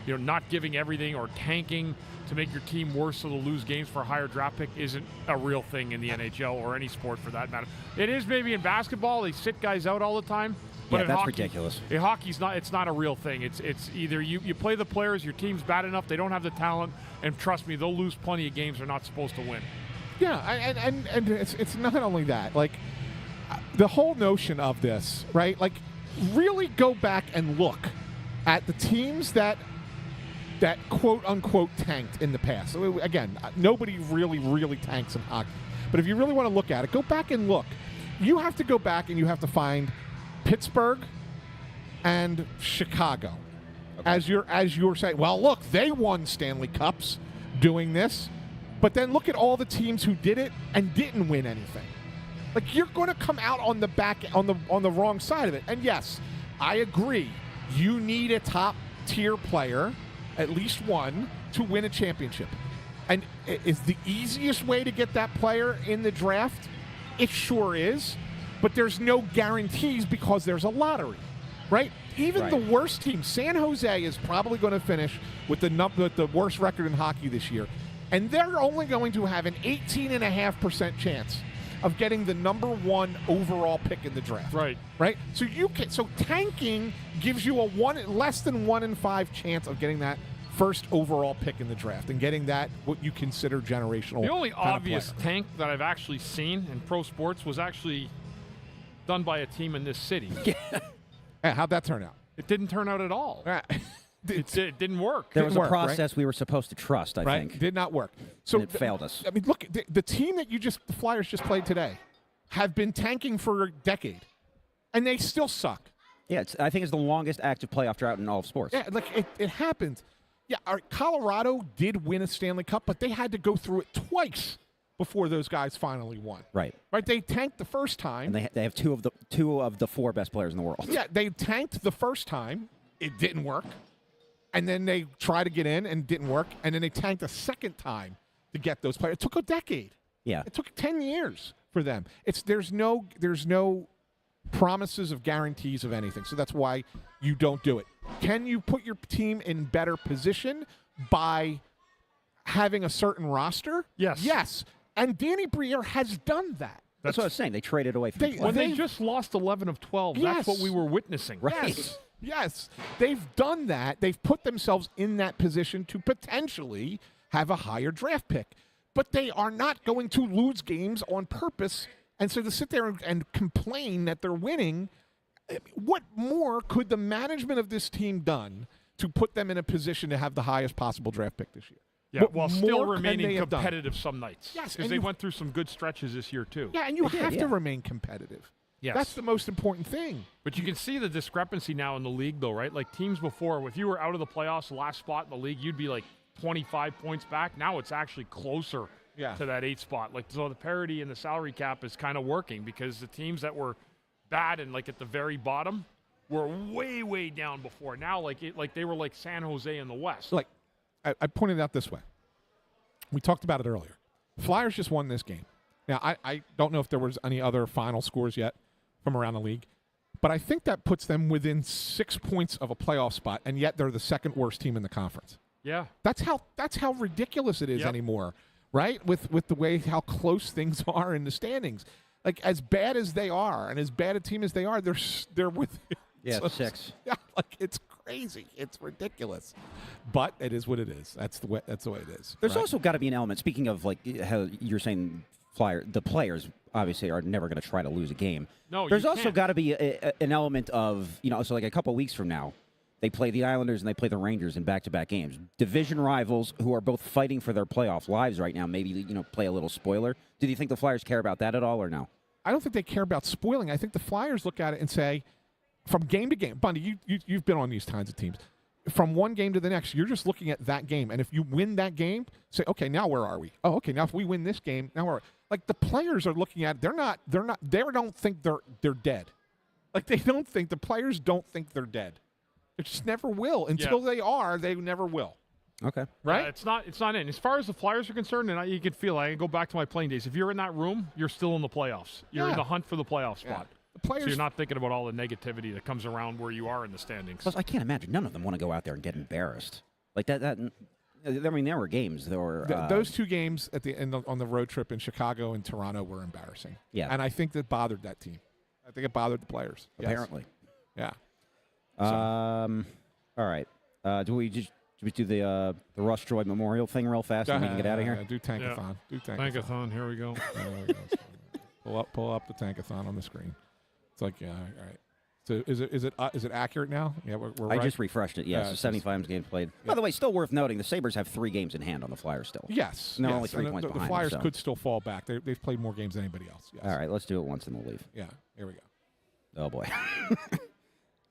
not giving everything or tanking to make your team worse so they'll lose games for a higher draft pick isn't a real thing in the NHL or any sport for that matter. It is maybe in basketball. They sit guys out all the time. But that's hockey, ridiculous. In hockey, it's not a real thing. It's either you play the players, your team's bad enough, they don't have the talent, and trust me, they'll lose plenty of games they're not supposed to win. Yeah, and it's not only that. Like, the whole notion of this, right? Like, really go back and look at the teams that quote-unquote tanked in the past. So, again, nobody really tanks in hockey. But if you really want to look at it, go back and look. You have to go back and you have to find Pittsburgh and Chicago. As you're saying, well, look, they won Stanley Cups doing this, but then look at all the teams who did it and didn't win anything. Like, you're going to come out on the wrong side of it. And yes, I agree. You need a top tier player, at least one, to win a championship. And is the easiest way to get that player in the draft? It sure is, but there's no guarantees because there's a lottery, right? Even the worst team, San Jose, is probably going to finish with the worst record in hockey this year, and they're only going to have an 18.5% chance of getting the number 1 overall pick in the draft. Right. So tanking gives you a less than 1 in 5 chance of getting that first overall pick in the draft and getting that what you consider generational. The only obvious tank that I've actually seen in pro sports was actually done by a team in this city. Yeah, how'd that turn out? It didn't turn out at all. It didn't work. There was a work, process we were supposed to trust, I think. Did not work. So And it failed us. I mean, look, the team that the Flyers just played today have been tanking for a decade, and they still suck. Yeah, I think it's the longest active playoff drought in all of sports. Yeah, like it happened. Yeah, Colorado did win a Stanley Cup, but they had to go through it twice before those guys finally won. Right. They tanked the first time. And they have two of the 4 best players in the world. Yeah, they tanked the first time. It didn't work. And then they tried to get in and it didn't work. And then they tanked a second time to get those players. It took a decade. Yeah. It took 10 years for them. There's no promises of guarantees of anything. So that's why you don't do it. Can you put your team in better position by having a certain roster? Yes. Yes. And Danny Briere has done that. That's what I was saying. They traded away from When they just lost 11 of 12, that's what we were witnessing. Right. Yes. They've done that. They've put themselves in that position to potentially have a higher draft pick. But they are not going to lose games on purpose. And so to sit there and complain that they're winning, what more could the management of this team done to put them in a position to have the highest possible draft pick this year? Yeah, What while still more can remaining they have done? competitive some nights. Yes, because and they you- went through some good stretches this year, too. Yeah, and you They did, have yeah. to remain competitive. Yes. That's the most important thing. But you can see the discrepancy now in the league, though, right? Like teams before, if you were out of the playoffs, last spot in the league, you'd be like 25 points back. Now it's actually closer to that 8 spot. Like, so the parity in the salary cap is kind of working because the teams that were bad and like at the very bottom were way, way down before. Now, like they were like San Jose in the West. Like, I pointed out this way. We talked about it earlier. Flyers just won this game. Now, I don't know if there was any other final scores yet from around the league, but I think that puts them within 6 points of a playoff spot, and yet they're the second worst team in the conference. Yeah. That's how ridiculous it is anymore, right? With the way how close things are in the standings. Like, as bad as they are, and as bad a team as they are, they're with. Yeah, So, 6. Yeah, like it's crazy. It's ridiculous. But it is what it is. That's the way it is. There's right? also got to be an element. Speaking of like how you're saying, the players obviously are never going to try to lose a game. No, there's you also can't. got to be an element of so like a couple weeks from now, they play the Islanders and they play the Rangers in back-to-back games. Division rivals who are both fighting for their playoff lives right now. Maybe play a little spoiler. Do you think the Flyers care about that at all or no? I don't think they care about spoiling. I think the Flyers look at it and say, from game to game, Bundy, you've been on these kinds of teams. From one game to the next, you're just looking at that game, and if you win that game, say, okay, now where are we? Oh, okay, now if we win this game, now where? Like the players are looking at it, they don't think they're dead. Like the players don't think they're dead. It just never will until they are. They never will. Okay. Right? It's not in. As far as the Flyers are concerned, and you can feel, I can go back to my playing days. If you're in that room, you're still in the playoffs. You're in the hunt for the playoff spot. The players, So you're not thinking about all the negativity that comes around where you are in the standings. Plus, I can't imagine none of them want to go out there and get embarrassed. Like that. I mean, there were games. There were those 2 games at the end on the road trip in Chicago and Toronto were embarrassing. Yeah. And I think that bothered that team. I think it bothered the players. Yes. apparently. Yeah. All right. Do we do the Russ Joy Memorial thing real fast and we can get out of here? Do Tankathon. Yeah. Do Tankathon. Tankathon, here we go. There we go. pull up the Tankathon on the screen. It's like, yeah, all right. So is it accurate now? Yeah, we're I right. just refreshed it. Yes, Yeah, the it's 75 games played. By the way, still worth noting, the Sabres have 3 games in hand on the Flyers still. Yes. And they're yes. only 3 And points the behind Flyers them, so. could still fall back. They've played more games than anybody else. Yes. All right, let's do it once and we'll leave. Yeah. Here we go. Oh, boy.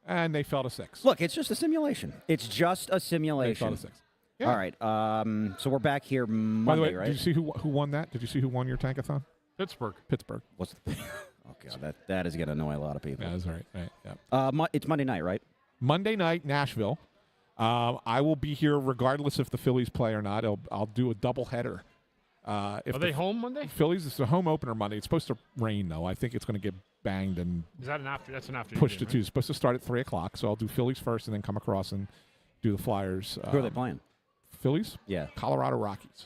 And they fell to 6. Look, it's just a simulation. It's just a They simulation. fell to 6. Yeah. All right. So we're back here Monday, By the way, right? did you see who won that? Did you see who won your tankathon? Pittsburgh. Pittsburgh. What's the oh, God, that is going to annoy a lot of people. Yeah, that's right. Yeah. It's Monday night, right? Monday night, Nashville. I will be here regardless if the Phillies play or not. I'll do a doubleheader. Are they home Monday? Phillies, it's a home opener Monday. It's supposed to rain, though. I think it's going to get banged and Is that that's an afternoon pushed game, to 2. It's supposed to start at 3 o'clock, so I'll do Phillies first and then come across and do the Flyers. Who are they playing? Phillies? Yeah. Colorado Rockies.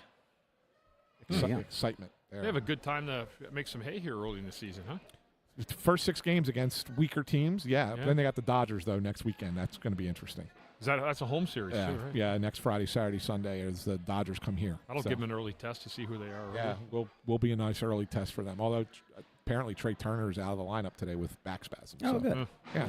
Yeah. Excitement there. They have a good time to make some hay here early in the season, huh? First 6 games against weaker teams, yeah. Yeah. Then they got the Dodgers, though, next weekend. That's going to be interesting. That's a home series, Yeah, too, right? yeah. Next Friday, Saturday, Sunday, as the Dodgers come here. That'll So, give them an early test to see who they are. Yeah, will be a nice early test for them. Although apparently Trey Turner is out of the lineup today with back spasms. Oh, so, good. Yeah,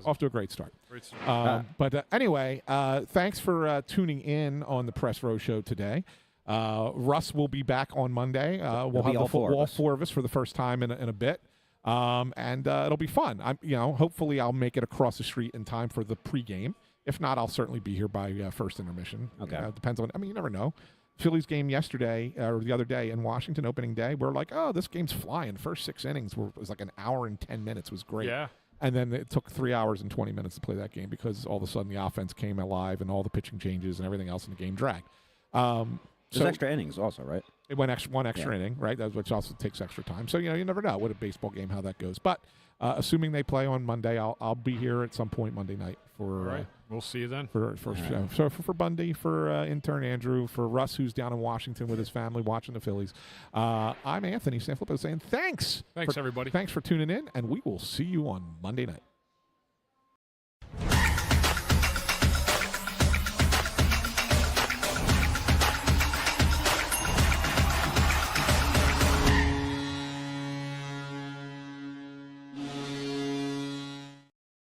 off to a great start. Great start. But anyway, thanks for tuning in on the Press Row Show today. Russ will be back on Monday. We'll have all all 4 of us for the first time in a bit. And it'll be fun. Hopefully I'll make it across the street in time for the pregame. If not, I'll certainly be here by first intermission. Okay. Depends on. You never know. Phillies game yesterday or the other day in Washington, opening day. We're like, oh, this game's flying. First 6 innings was like an hour and 10 minutes. Was great. Yeah. And then it took 3 hours and 20 minutes to play that game because all of a sudden the offense came alive and all the pitching changes and everything else in the game dragged. There's extra innings also, right? It went one extra inning, right? Which also takes extra time. So you never know what a baseball game how that goes. But assuming they play on Monday, I'll be here at some point Monday night for. All right. We'll see you then. For show. So for Bundy, for intern Andrew, for Russ, who's down in Washington with his family watching the Phillies. I'm Anthony SanFilippo saying thanks. Thanks, everybody. Thanks for tuning in, and we will see you on Monday night.